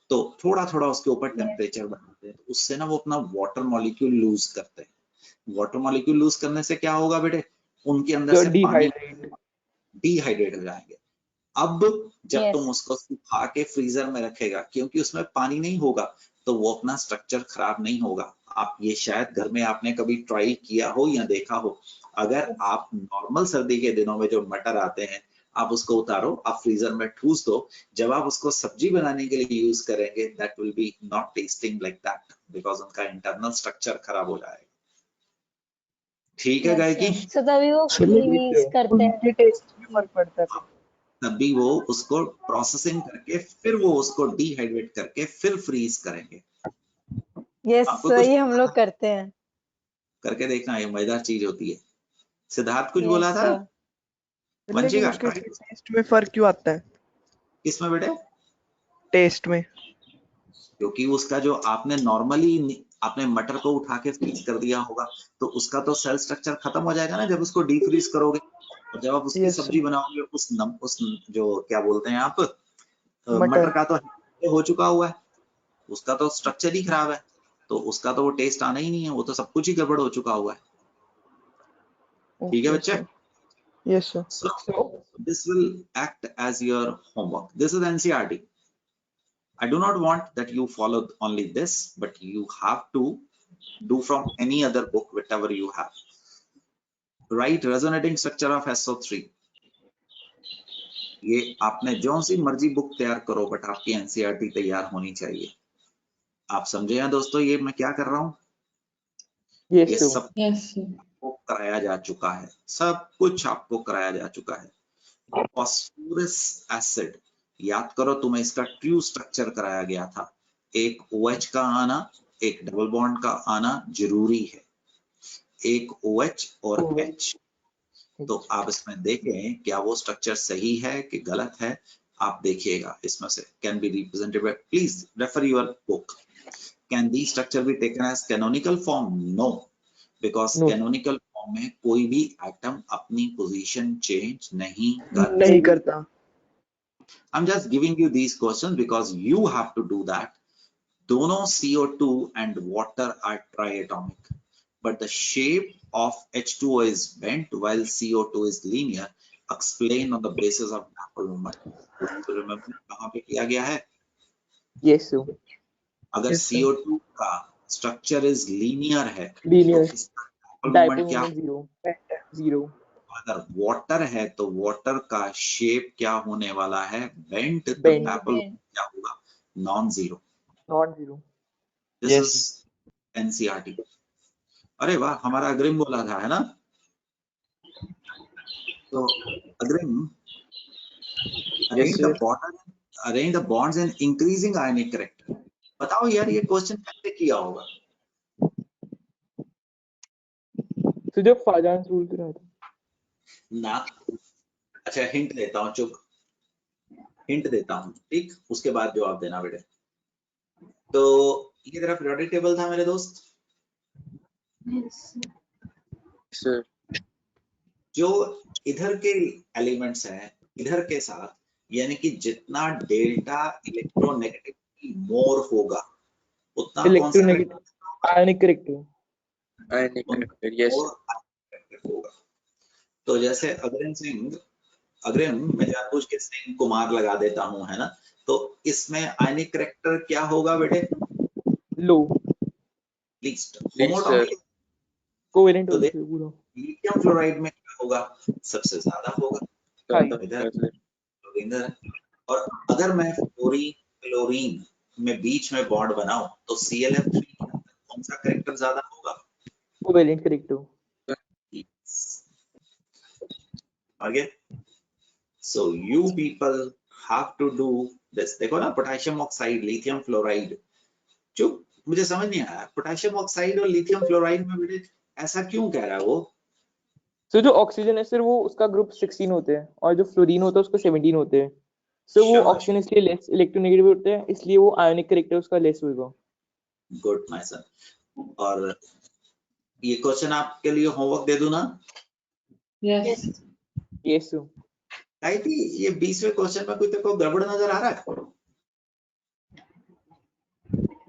तो थोड़ा थोड़ा उसके ऊपर टेम्परेचर बढ़ाते हैं, तो उससे ना वो अपना वाटर मॉलिक्यूल लूज करते हैं। वाटर मॉलिक्यूल लूज करने से क्या होगा बेटे, उनके अंदर से पानी डिहाइड्रेट हो जाएंगे। अब जब तुम उसको सुखा के फ्रीजर में रखेगा, क्योंकि उसमें पानी नहीं होगा, तो वो अपना स्ट्रक्चर खराब नहीं होगा। आप ये शायद घर में आपने कभी ट्राई किया हो या देखा हो, अगर आप नॉर्मल सर्दी के दिनों में जो मटर आते हैं आप उसको उतारो, आप फ्रीजर में ठूस दो, जब आप उसको सब्जी बनाने के लिए यूज करेंगे that will be not testing like that because उनका इंटरनल स्ट्रक्चर खराब हो जाएगा। ठीक है यस गायकी, सर, सो तभी वो सर लेकिन फ्रीज करते हैं। उनके टेस्ट में फर्क पड़ता है। तभी वो उसको प्रोसेसिंग करके फिर वो उसको डिहाइड्रेट करके फिर फ्रीज करेंगे। यस आपको सर, कुछ ये हम लोग करते हैं। करके देखना, ये मजेदार चीज होती है। सिद्धार्थ कुछ यस बोला था, सर। लेकिन वंशिका उसके ट्राई टेस्ट में फर्क क्यों आता है? किसमें बेटे? टेस्ट में? क्योंकि उसका जो आपने नॉर्मली आपने मटर को उठा के फ्रीज कर दिया होगा तो उसका तो सेल स्ट्रक्चर खत्म हो जाएगा ना जब उसको डीप फ्रीज करोगे, और जब आप उसकी यस सब्जी सर। बनाओगे उस जो क्या बोलते हैं आप मटर मटर। का तो हो चुका हुआ है, उसका तो स्ट्रक्चर ही खराब है, तो उसका तो वो टेस्ट आना ही नहीं है, वो तो सब कुछ ही गड़बड़ हो चुका हुआ है। ठीक है ओके बच्चे? Sir. Yes sir. So this will act as your homework. This is NCERT. I do not want that you follow only this, but you have to do from any other book, whatever you have. Write resonating structure of SO3. ये आपने जो सी मर्जी book तैयार करो but आपकी NCERT तैयार होनी चाहिए। आप समझे हैं दोस्तों ये मैं क्या कर रहा हूँ? ये यस सर। सब Yes, sir. आपको कराया जा चुका है, सब कुछ आपको कराया जा चुका है। फॉस्फोरस एसिड याद करो, तुम्हें इसका ट्रू स्ट्रक्चर कराया गया था। एक OH का आना, एक डबल बॉन्ड का आना जरूरी है, एक OH और H। तो आप इसमें देखें क्या वो स्ट्रक्चर सही है कि गलत है, आप देखिएगा इसमें से can be represented by, please refer your book. Can the structure be taken as canonical form? No, because No. Canonical form में कोई भी एटम अपनी पोजीशन चेंज नहीं नहीं करता। I'm just giving you these questions because you have to do that. दोनों CO2 and water are triatomic, but the shape of H2O is bent while CO2 is linear. Explain on the basis of dipole moment. तो remember कहाँ पे किया गया है? Yes sir. अगर Yes, sir. CO2 का structure is linear है Linear. तो इसका dipole डाइपोल moment क्या? Moment zero. अगर वाटर है तो वाटर का शेप क्या होने वाला है? बेंट। तो Bent. डाइपोल क्या होगा? Non zero. Non zero. This Yes. Is NCERT. अरे वाह, हमारा अग्रिम बोला था है ना? तो अग्रिम, arrange the bonds in increasing ionic character. बताओ यार ये क्वेश्चन कैसे किया होगा? तो जब फाजान रूल पे रहा था ना, अच्छा हिंट देता हूँ, चुप, हिंट देता हूँ ठीक, उसके बाद जवाब देना बेटे। तो ये तेरा पीरियोडिक टेबल था मेरे दोस्त। Yes. सर। जो इधर के एलिमेंट्स हैं इधर के साथ, यानी कि जितना डेल्टा इलेक्ट्रोनेगेटिविटी मोर होगा उतना कौन सा इलेक्ट्रोनेगेटिव आयनिक करेक्टर। आयनिक कैरेक्टर। यस। होगा। तो जैसे अग्रिम मैं जानबूझ के सिंह कुमार लगा देता हूँ है ना, तो इसमें आयनिक करेक्टर क्या होगा बेटे? लो। लीस्ट। सर। कोवेलेंट तो होगा देख, पूरा। लिथियम फ्लोराइड में क्या होगा? सबसे ज्यादा होगा, हाई। तो इधर क्लोरीन है। और अगर मैं क्लोरीन में बीच में बॉन्ड बनाऊं तो ClF3 के अंदर कौन सा करेक्टर ज्यादा होगा? Covalent character. आगे, so you people have to do this। देखो ना, पोटेशियम ऑक्साइड, लिथियम फ्लोराइड, चुप, मुझे समझ नहीं आया पोटेशियम ऑक्साइड और लिथियम फ्लोराइड में बेटे ऐसा क्यों कह रहा है वो? सो जो ऑक्सीजन है सर वो उसका ग्रुप 16 होते हैं और जो फ्लोरीन होता है उसका 17 होते हैं। सो वो शाबाश। ऑक्सीजन इसलिए लेस इलेक्ट्रोनेगेटिव होते हैं, इसलिए वो आयनिक करेक्टर उसका लेस होगा। Good my son. और ये क्वेश्चन आपके लिए होमवर्क दे दूं ना? Yes. Yes sir. गायत्री, ये 20वें क्वेश्चन में कोई तेरे को गड़बड़ नजर आ रहा है? तो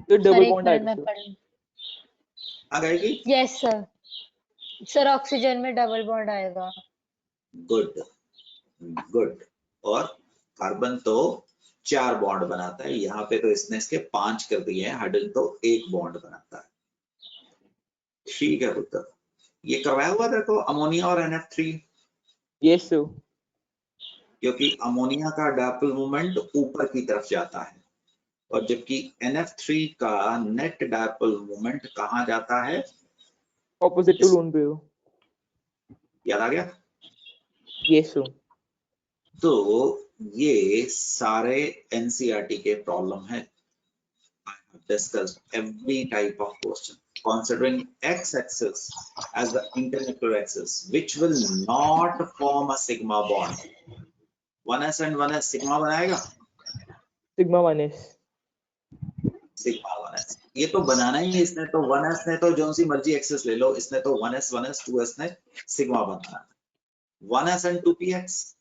सर डबल एक बॉन्ड मिनट में आएगा। पढ़। हाँ Gayatri? Yes sir. Sir oxygen में डबल बॉन्ड आएगा। Good good. और कार्बन तो 4 बॉन्ड बनाता है, यहाँ पे तो इसने इसके 5 कर दिए हैं, हाइड्रोजन तो 1 बॉन्ड बनाता है। ठीक है पुत्र, ये करवाया हुआ था तो अमोनिया और NF3, Yes, sir. क्योंकि अमोनिया का डायपोल मोमेंट ऊपर की तरफ जाता है और जबकि NF3 का नेट डायपोल मोमेंट कहाँ जाता है, Opposite to lone pair. याद आ गया? Yes, sir. तो ये सारे NCERT के प्रॉब्लम है। I have discussed every type of question considering x-axis as the internuclear axis, which will not form a sigma bond. 1s and 1s sigma बनाएगा, Sigma 1s. sigma 1s। ये तो बनाना ही है इसने, तो 1s ने तो जो सी मर्जी एक्सेस ले लो, इसने तो 1s 2s ने सिग्मा बनाना है। 1s and 2px,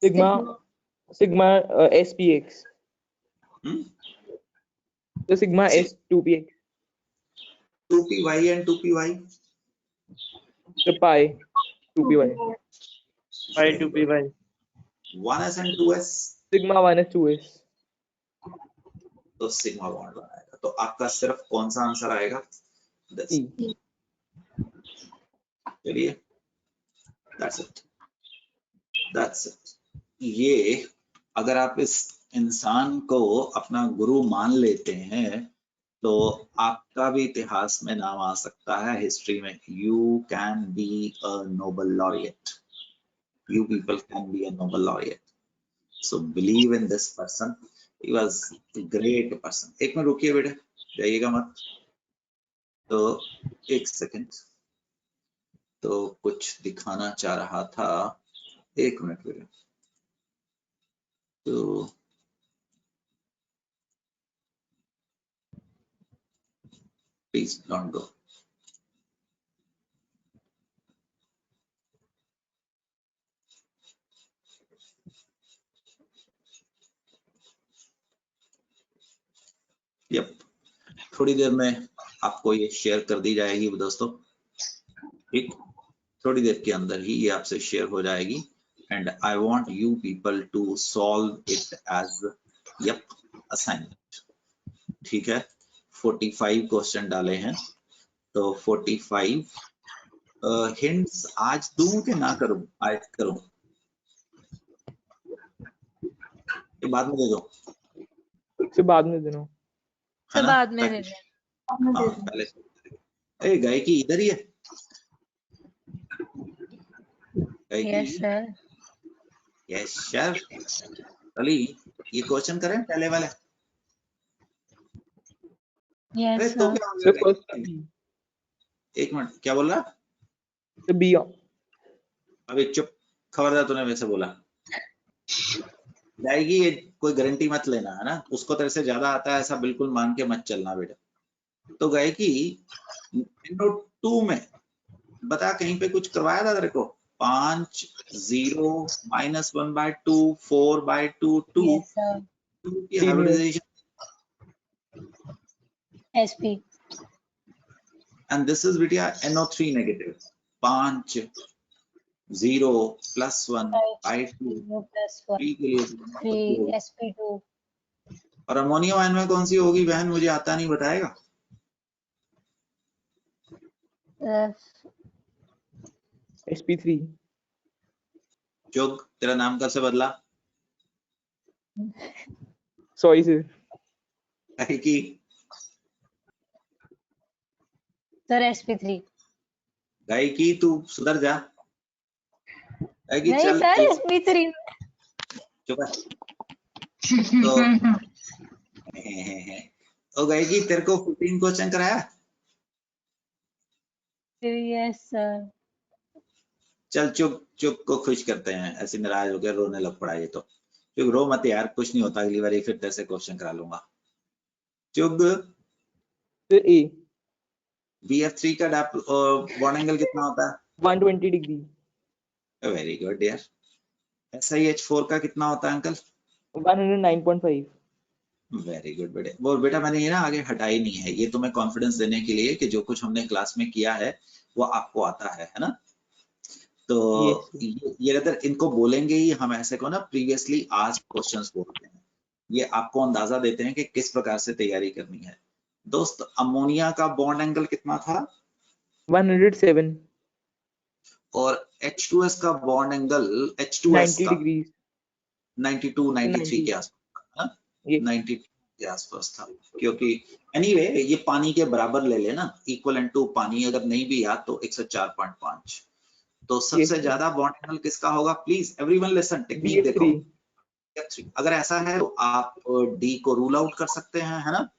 Sigma SPX. So sigma See. S 2px. 2py and 2py, The pi 2py. Pi 2py. 1s and 2s, Sigma 1s 2s. तो सिग्मा बॉन्ड बनाएगा। तो आपका सिर्फ कौन सा आंसर आएगा? This. E. चलिए, that's it। ये अगर आप इस इंसान को अपना गुरु मान लेते हैं तो आपका भी इतिहास में नाम आ सकता है, हिस्ट्री में। You can be a Nobel laureate, you people can be a Nobel laureate. So believe in this person, he was a great person. एक मिनट रुकिए बेटे, जाइएगा मत। तो एक सेकंड, तो कुछ दिखाना चाह रहा था, एक मिनट बेटे। तो प्लीज डोंट गो। यप, थोड़ी देर में आपको ये शेयर कर दी जाएगी दोस्तों, ठीक? थोड़ी देर के अंदर ही ये आपसे शेयर हो जाएगी। And I want you people to solve it as यप असाइनमेंट, ठीक है? 45 क्वेश्चन डाले हैं, तो 45 हिंट्स आज दूं कि ना करूं? आज करूं, ये बाद में दे दो? से बाद में देना। है ना? बाद में दे दें। हाँ, पहले ए गायकी इधर ही है, yes sir. Yes sir. Ali, ये क्वेश्चन करें पहले वाले? यस अरे तो सर। क्या हो So गया? first एक मिनट, क्या बोल रहा? the B. अभी चुप, खबरदार, तूने वैसे बोला जाएगी, ये कोई गारंटी मत लेना, है ना? उसको तेरे से ज्यादा आता है ऐसा बिल्कुल मान के मत चलना बेटा। तो गायकी नोट 2 में बता, कहीं पे कुछ करवाया था तेरे को? 5 0 -1/2 4/2 2 यस सर। 2 की hybridization, SP। And this is बिटिया NO3 नेगेटिव। 5 0 +1/2 +1 3 के लिए 3 SP2। और अमोनियम आयन में कौन सी होगी बहन? मुझे आता नहीं, बताएगा? SP3। जोग, तेरा नाम कब से बदला? Sorry sir. गायकी सर SP3। गायकी तू सुधर जा। गायकी नहीं चल, सर एक SP3। चुप है। तो गायकी तेरे को 15 क्वेश्चन कराया? Yes sir. चल चुप, चुप को खुश करते हैं, ऐसे नाराज हो गया, रोने लग पड़ा ये तो। चुप, रो मत यार, कुछ नहीं होता, अगली बार फिर तेरे से क्वेश्चन करा लूंगा। चुप। Sir A। BF3 का बॉन्ड एंगल कितना होता है? 120 degree। वेरी गुड यार। SiH4 का कितना होता है अंकल? 109.5। वेरी गुड बेटे। वो बेटा मैंने ये ना आगे हटाई नहीं है, ये तुम्हें कॉन्फिडेंस देने के लिए कि जो कुछ हमने क्लास में किया है वो आपको आता है ना? तो Yes, ये अगर इनको बोलेंगे ही हम, ऐसे को ना प्रीवियसली आस्क्ड क्वेश्चंस बोलते हैं। ये आपको अंदाजा देते हैं कि किस प्रकार से तैयारी करनी है। दोस्त, अमोनिया का बॉन्ड एंगल कितना था 107 और H2S का बॉन्ड एंगल H2S 90 का डिग्री 92 93 के 90 आसपास था, ये 92 के आसपास था, क्योंकि एनीवे ये पानी के बराबर ले लेना, इक्वल टू पानी, अगर नहीं भी याद तो 104.5। तो सबसे ज्यादा बॉन्ड एंगल किसका होगा? प्लीज एवरीवन लिसन, टेक्निक देखो। BF3 अगर ऐसा है तो आप डी को रूल आउट कर सकते हैं, है ना?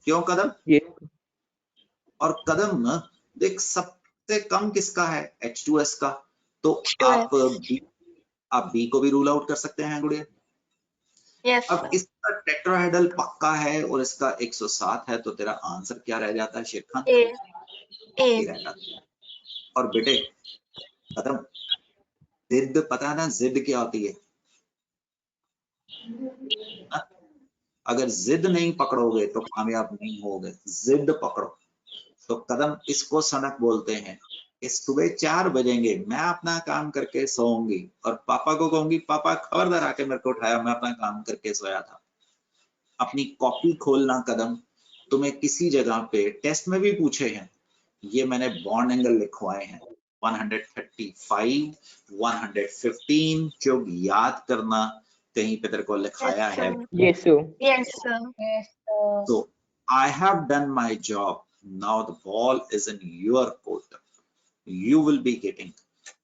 क्यों कदम? ये और कदम देख, सबसे कम किसका है? H2S का। तो H2S. आप बी को भी रूल आउट कर सकते हैं गुड़िया। Yes, अब इसका टेट्राहेड्रल पक्का है और इसका 107 है, तो तेरा आंसर क्या रह जाता है शेर खान? A. ये A. रह जाता है। और बेटे कदम, जिद पता है ना, जिद क्या होती है? ना? अगर जिद नहीं पकड़ोगे तो कामयाब नहीं होगे, जिद पकड़ो। तो कदम, इसको सनक बोलते हैं। इस सुबह 4 बजेंगे, मैं अपना काम करके सोऊंगी और पापा को कहूंगी, पापा खबरदार आके मेरे को उठाया, मैं अपना काम करके सोया था। अपनी कॉपी खोलना कदम, तुम्हें किसी जगह पे टेस्ट में भी पूछे हैं, ये मैंने बॉन्ड एंगल लिखवाए हैं 135, 115, जो याद करना, कहीं पे तेरे को लिखाया है। yes sir Yes, sir. Yes, sir. So I have done my job. Now the ball is in your court. You will be getting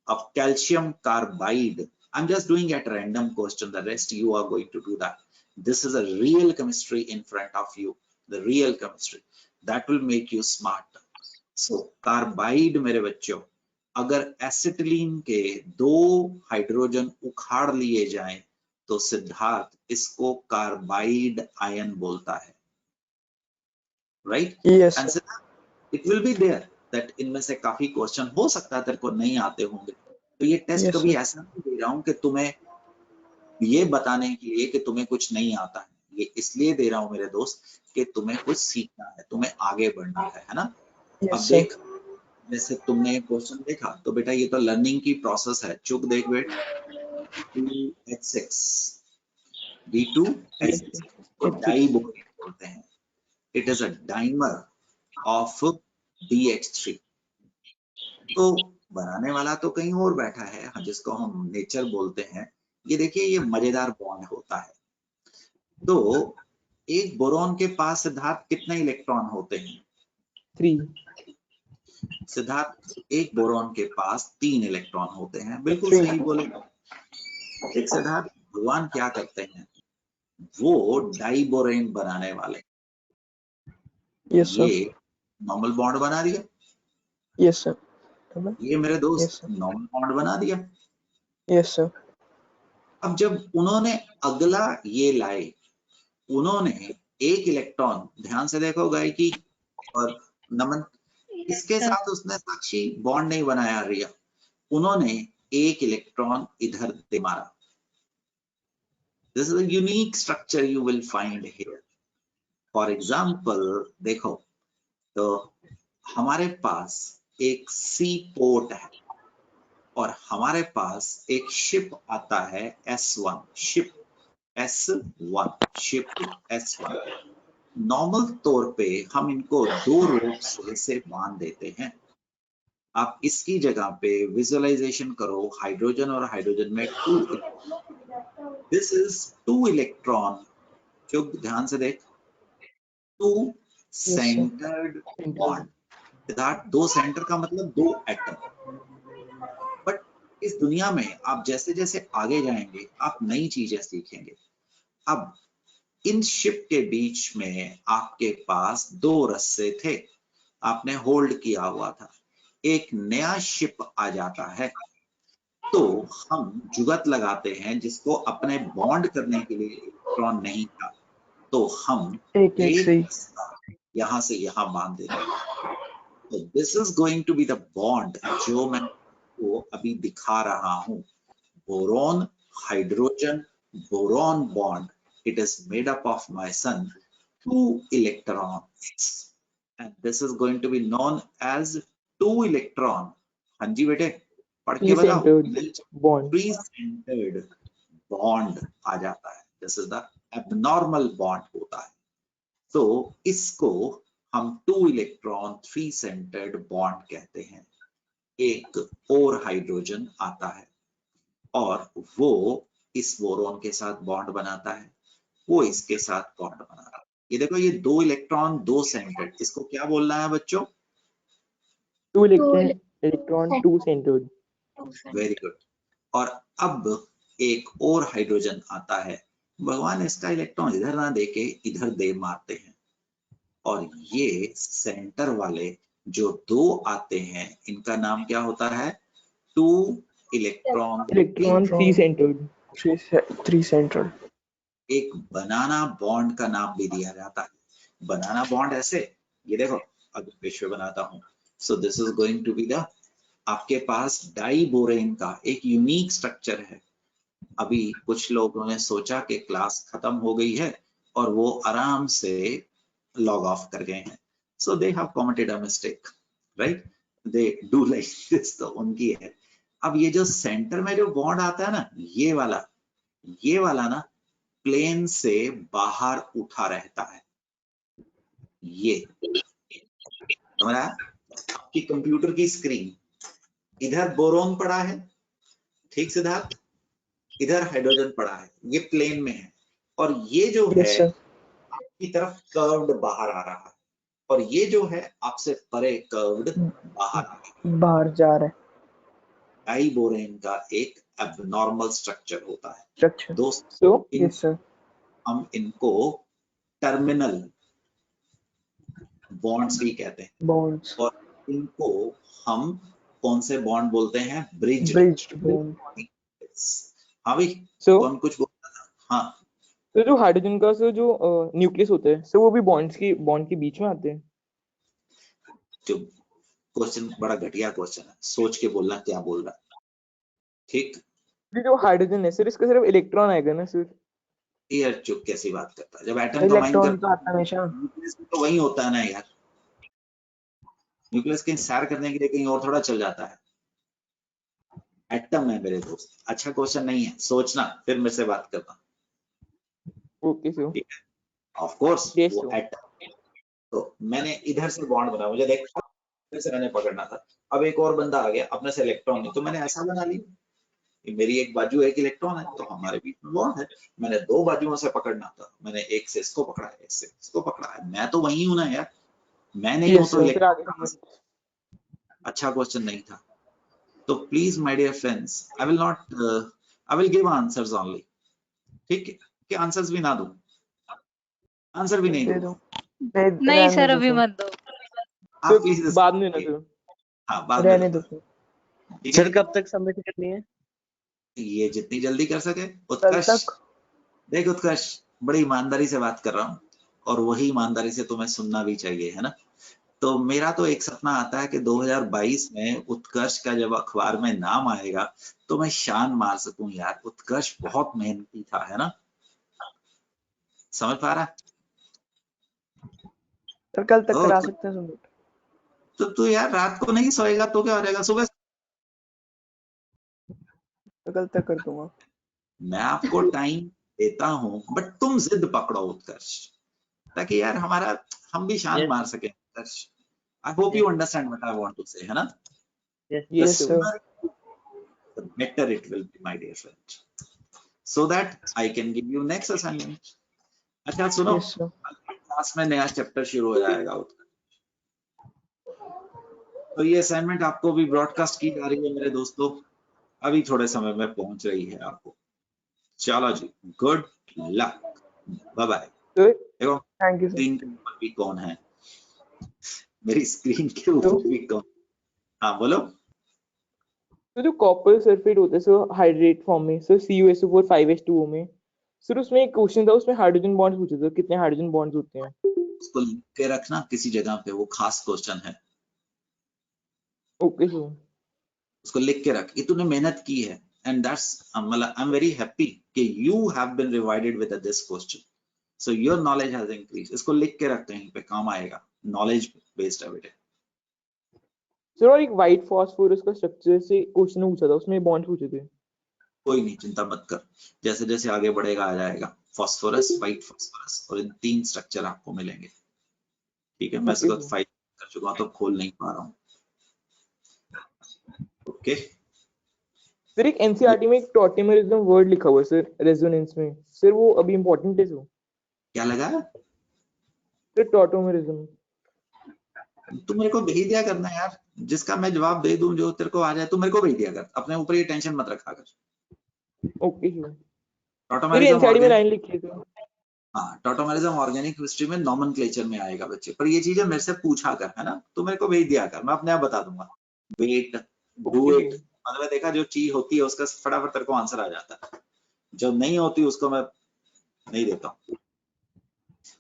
a calcium carbide. I'm just doing at random question. The rest you are going to do that. This is a real chemistry in front of you. The real chemistry that will make you smart. So carbide मेरे बच्चों, अगर acetylene के 2 hydrogen उखाड़ लिए जाएं तो सिद्धार्थ इसको carbide ion बोलता है, right? Yes, and sir. It will be there that इनमें से काफी क्वेश्चन हो सकता है तेरे को नहीं आते होंगे। तो ये टेस्ट Yes, कभी sir. ऐसा नहीं दे रहा हूं कि तुम्हें ये बताने के लिए कि तुम्हें कुछ नहीं आता है, ये इसलिए दे रहा हूं मेरे दोस्त कि तुम्हें कुछ सीखना है, तुम्हें आगे बढ़ना है ना? Yes, अब sir. देख, जैसे तुमने क्वेश्चन देखा तो बेटा ये तो लर्निंग की प्रोसेस है। चुक देख बेट, 2H6 B2H6 को डाइबोरेट बोलते हैं। It is a dimer of BH3। तो बनाने वाला तो कहीं और बैठा है, जिसको हम नेचर बोलते हैं। ये देखिए, ये मजेदार बॉन्ड होता है। तो एक बोरॉन के पास सिद्धार्थ कितने इलेक्ट्रॉन होते हैं? 3 सिद्धार्थ, एक बोरॉन के पास 3 इलेक्ट्रॉन होते हैं। बिल्कुल 3. सही बोले। एक सिद्धार्थ, भगवान क्या करते हैं? वो डाइबोरेन बनाने वाले, Yes, sir. ये नॉर्मल बॉन्ड बना दिया, Yes, sir. ये मेरे Yes, दोस्त sir. नॉर्मल बॉन्ड बना दिया। Yes, sir. अब जब उन्होंने अगला ये लाए, उन्होंने एक इलेक्ट्रॉन, ध्यान से देखो गायकी और नमन, इसके sir. साथ उसने साक्षी बॉन्ड नहीं बनाया रिया, उन्होंने एक इलेक्ट्रॉन इधर दे मारा। This is a unique structure you will find here. For example देखो, तो हमारे पास एक सी पोर्ट है और हमारे पास एक शिप आता है S1, ship S1, ship S1। Normal तौर पे हम इनको 2 रोप से बांध देते हैं। आप इसकी जगह पे विजुअलाइजेशन करो, हाइड्रोजन और हाइड्रोजन में 2, दिस इज 2 इलेक्ट्रॉन। जो ध्यान से देख, 2 सेंटर्ड बॉन्ड। दैट 2 सेंटर का मतलब 2 एटम। बट इस दुनिया में आप जैसे जैसे आगे जाएंगे आप नई चीजें सीखेंगे। अब इन शिप के बीच में आपके पास 2 रस्से थे, आपने होल्ड किया हुआ था। एक नया शिप आ जाता है तो हम जुगत लगाते हैं, जिसको अपने बॉन्ड करने के लिए इलेक्ट्रॉन नहीं था, तो हम एक से यहां से यहां बांध देते हैं। तो this is going to be the bond जो मैं को अभी दिखा रहा हूं। Boron hydrogen boron bond, it is made up of my son 2 electrons and this is going to be known as 2 electron। हाँ जी बेटे, पढ़ के बताओ। bond 3 centered bond आ जाता है। This is the abnormal bond होता है। तो इसको हम 2 इलेक्ट्रॉन 3 सेंटर्ड बॉन्ड कहते हैं। एक और हाइड्रोजन आता है और वो इस बोरोन के साथ बॉन्ड बनाता है, वो इसके साथ बॉन्ड बनाता है। ये देखो, ये 2 इलेक्ट्रॉन 2 सेंटर्ड, इसको क्या बोलना है बच्चों? 2 इलेक्ट्रॉन 2 सेंटर्ड। Very good. और अब एक और हाइड्रोजन आता है, भगवान इसका इलेक्ट्रॉन इधर ना देके इधर दे मारते हैं, और ये सेंटर वाले जो 2 आते हैं इनका नाम क्या होता है? 2 इलेक्ट्रॉन 3 सेंटर्ड। 3 सेंट्रल। एक बनाना बॉन्ड का नाम भी दिया जाता है। बनाना बॉन्ड ऐसे, ये देखो, अगर विश्व बनाता हूं, so this is going to be the, आपके पास डाइबोरेन का एक यूनिक स्ट्रक्चर है। अभी कुछ लोगों ने सोचा कि क्लास खत्म हो गई है और वो आराम से लॉग ऑफ कर गए हैं, so they have committed a mistake, right? They do like this, तो उनकी है। अब ये जो सेंटर में जो बॉन्ड आता है ना, ये वाला ना प्लेन से बाहर उठा रहता है। ये हमारा आपकी कंप्यूटर की स्क्रीन, इधर बोरोन पड़ा है, ठीक सिद्धार्थ, इधर हाइड्रोजन पड़ा है, ये प्लेन में है, और ये जो है यस सर। आपकी तरफ कर्व्ड बाहर आ रहा है, और ये जो है आपसे परे कर्व्ड बाहर आ रहा है। बाहर जा रहा है। डाइबोरेन का एक एबनॉर्मल स्ट्रक्चर होता है स्ट्रक्चर। दोस्तों। Yes sir. हम इनको टर्मिनल बॉन्ड्स भी कहते हैं, बॉन्ड्स। और इनको हम कौन से बॉन्ड बोलते हैं? Bridged bond. हाँ भाई, सो कौन कुछ बोलता था? हाँ, तो जो हाइड्रोजन का सर जो न्यूक्लियस होता है सर, वो भी बॉन्ड के बीच में आते हैं। जो क्वेश्चन बड़ा घटिया क्वेश्चन है, सोच के बोलना क्या बोल रहा है, ठीक? जो हाइड्रोजन है सर, इसका सिर्फ इलेक्ट्रॉन आएगा ना सर? यार चुप, कैसी बात करता है? जब एटम कंबाइन इलेक्ट्रॉन करता तो आता है हमेशा। न्यूक्लियस तो वही होता है ना यार, न्यूक्लियस कहीं सैर करने के लिए कहीं और थोड़ा चल जाता है, एटम है मेरे दोस्त। अच्छा क्वेश्चन नहीं है, सोचना, फिर मेरे से बात करना, ओके सर। ठीक है? ऑफ कोर्स यस वो सर। एटम। तो मैंने इधर से बॉन्ड बना, मुझे देखा, इधर से मैंने पकड़ना था, अब एक और बंदा आ गया, अपने से इलेक्ट्रॉन नहीं, तो मैंने ऐसा बना लिया, ये मेरी एक बाजू एक इलेक्ट्रॉन है, तो हमारे बीच में बॉन्ड है। मैंने 2 बाजुओं से पकड़ना था, मैंने एक से इसको पकड़ा है, एक से इसको पकड़ा है, मैं तो वही हूं ना यार, मैं नहीं हूं यस तो सर। फिर आगे इलेक्ट्रॉन। अच्छा क्वेश्चन नहीं था, तो please my dear friends, I will not, I will give answers only, ठीक है? कि आंसर्स भी ना दूं, आंसर भी नहीं दे दूंगा, दो। नहीं सर, अभी मत दो। आप प्लीज बाद में ना सर। हाँ, बाद में रहने दो दूंगा, सर। ठीक है? सर कब तक सबमिट करनी है? ये जितनी जल्दी कर सके। कल उत्कर्ष, तक। देख उत्कर्ष, बड़ी ईमानदारी से बात कर रहा हूँ, और वही ईमानदारी से तुम्हें सुनना भी चाहिए, है ना? तो मेरा तो एक सपना आता है कि 2022 में उत्कर्ष का जब अखबार में नाम आएगा तो मैं शान मार सकूं, यार उत्कर्ष बहुत मेहनती था, है ना? समझ पा रहा? सर कल तक ओ, करा सकते हैं सबमिट। तो तू यार रात को नहीं सोएगा तो क्या हो जाएगा, सुबह तो कल तक कर दूंगा। मैं आपको टाइम देता हूं, बट तुम जिद पकड़ो उत्कर्ष, ताकि यार हमारा, हम भी शान Yes. मार सके Utkarsh. I hope you understand what I want to say, है ना? Yes. The yes sir. sooner, the better it will be, my dear friend, so that I can give you next assignment. अच्छा सुनो, yes sir. Class में नया chapter शुरू हो जाएगा, तो ये असाइनमेंट आपको भी ब्रॉडकास्ट की जा रही है मेरे दोस्तों, अभी थोड़े समय में पहुंच रही है आपको। चलो जी, गुड लक, बाय बाय। देखो थैंक यू सर। स्क्रीन के ऊपर भी कौन है, मेरी स्क्रीन के ऊपर भी कौन? हाँ बोलो। तो जो कॉपर सल्फेट होता है सर हाइड्रेट फॉर्म में सर, CuSO4 5H2O में सर, उसमें एक क्वेश्चन था, उसमें हाइड्रोजन बॉन्ड्स पूछे थे, कितने हाइड्रोजन बॉन्ड्स होते हैं? उसको लिख के रखना किसी जगह पे, वो खास क्वेश्चन है, ओके सर। उसको लिख के रख, ये तूने मेहनत की है, एंड दैट्स, मतलब आई एम वेरी हैप्पी कि you have been rewarded with this question, so your knowledge has increase. इसको लिख के रखते हैं, पे काम आएगा, नॉलेज बेस्ड एविडेंस। सर और एक व्हाइट फॉस्फोरस का स्ट्रक्चर से क्वेश्चन पूछा था, उसमें बॉन्ड पूछे थे। कोई नहीं, चिंता मत कर, जैसे जैसे आगे बढ़ेगा आ जाएगा। फास्फोरस, व्हाइट फास्फोरस, और इन 3 स्ट्रक्चर आपको मिलेंगे। ठीक है, मैं इसको Okay. फाइल कर चुका हूं तो खोल नहीं पा रहा हूँ। ओके, सर एक एनसीईआरटी में एक टॉटिमरिज्म वर्ड लिखा हुआ है सर रेजोनेंस में, सर वो अभी इम्पोर्टेंट है सर? क्या लगा? सर टॉटिमरिज्म। तू मेरे को भेज दिया करना यार, जिसका मैं जवाब दे दूं, जो तेरे को आ जाए तू मेरे को भेज दिया कर, अपने ऊपर ये टेंशन मत रखा कर। Okay sir. Sir tautomerism NCERT में ऑर्गेनिक, लाइन लिखी है सर। हाँ टॉटोमेरिज्म ऑर्गेनिक हिस्ट्री में नॉमेनक्लेचर में आएगा बच्चे, पर ये चीजें मेरे से पूछा कर, है ना, तो मेरे को भेज दिया कर, मैं अपने आप बता दूंगा। Wait, do okay it, sir. मतलब देखा जो चीज होती है उसका फटाफट तेरे को आंसर आ जाता है, जो नहीं होती उसको मैं नहीं देता हूँ।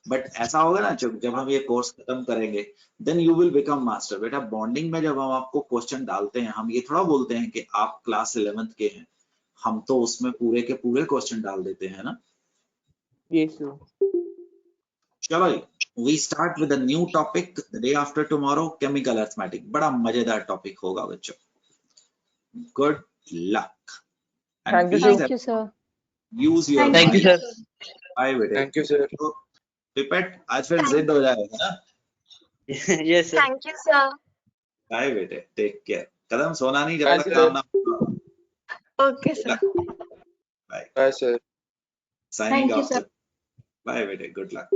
बट ऐसा होगा ना जब हम ये कोर्स खत्म करेंगे, then you will become master. बेटा बॉन्डिंग में जब हम आपको क्वेश्चन डालते हैं, हम ये थोड़ा बोलते हैं कि आप क्लास 11th के हैं, हम तो उसमें पूरे के पूरे क्वेश्चन डाल देते हैं ना। Yes sir. चलो we start with a new topic day after tomorrow, chemical arithmetic. बड़ा मजेदार टॉपिक होगा बच्चों। Good luck and thank you please sir. Thank you, sir. Use your Thank thank you mind. Sir. Bye बेटे। Thank you sir. तो पिपेट आज फिर जिद हो जाएगा ना। Yes sir. Thank you, sir. Bye बेटे, टेक केयर। कदम सोना नहीं जब थैंक तक यू काम सर। ना पूरा हो। Okay, Good sir. luck. Bye. Bye sir. Signing you, off. sir. Bye बेटे, good luck.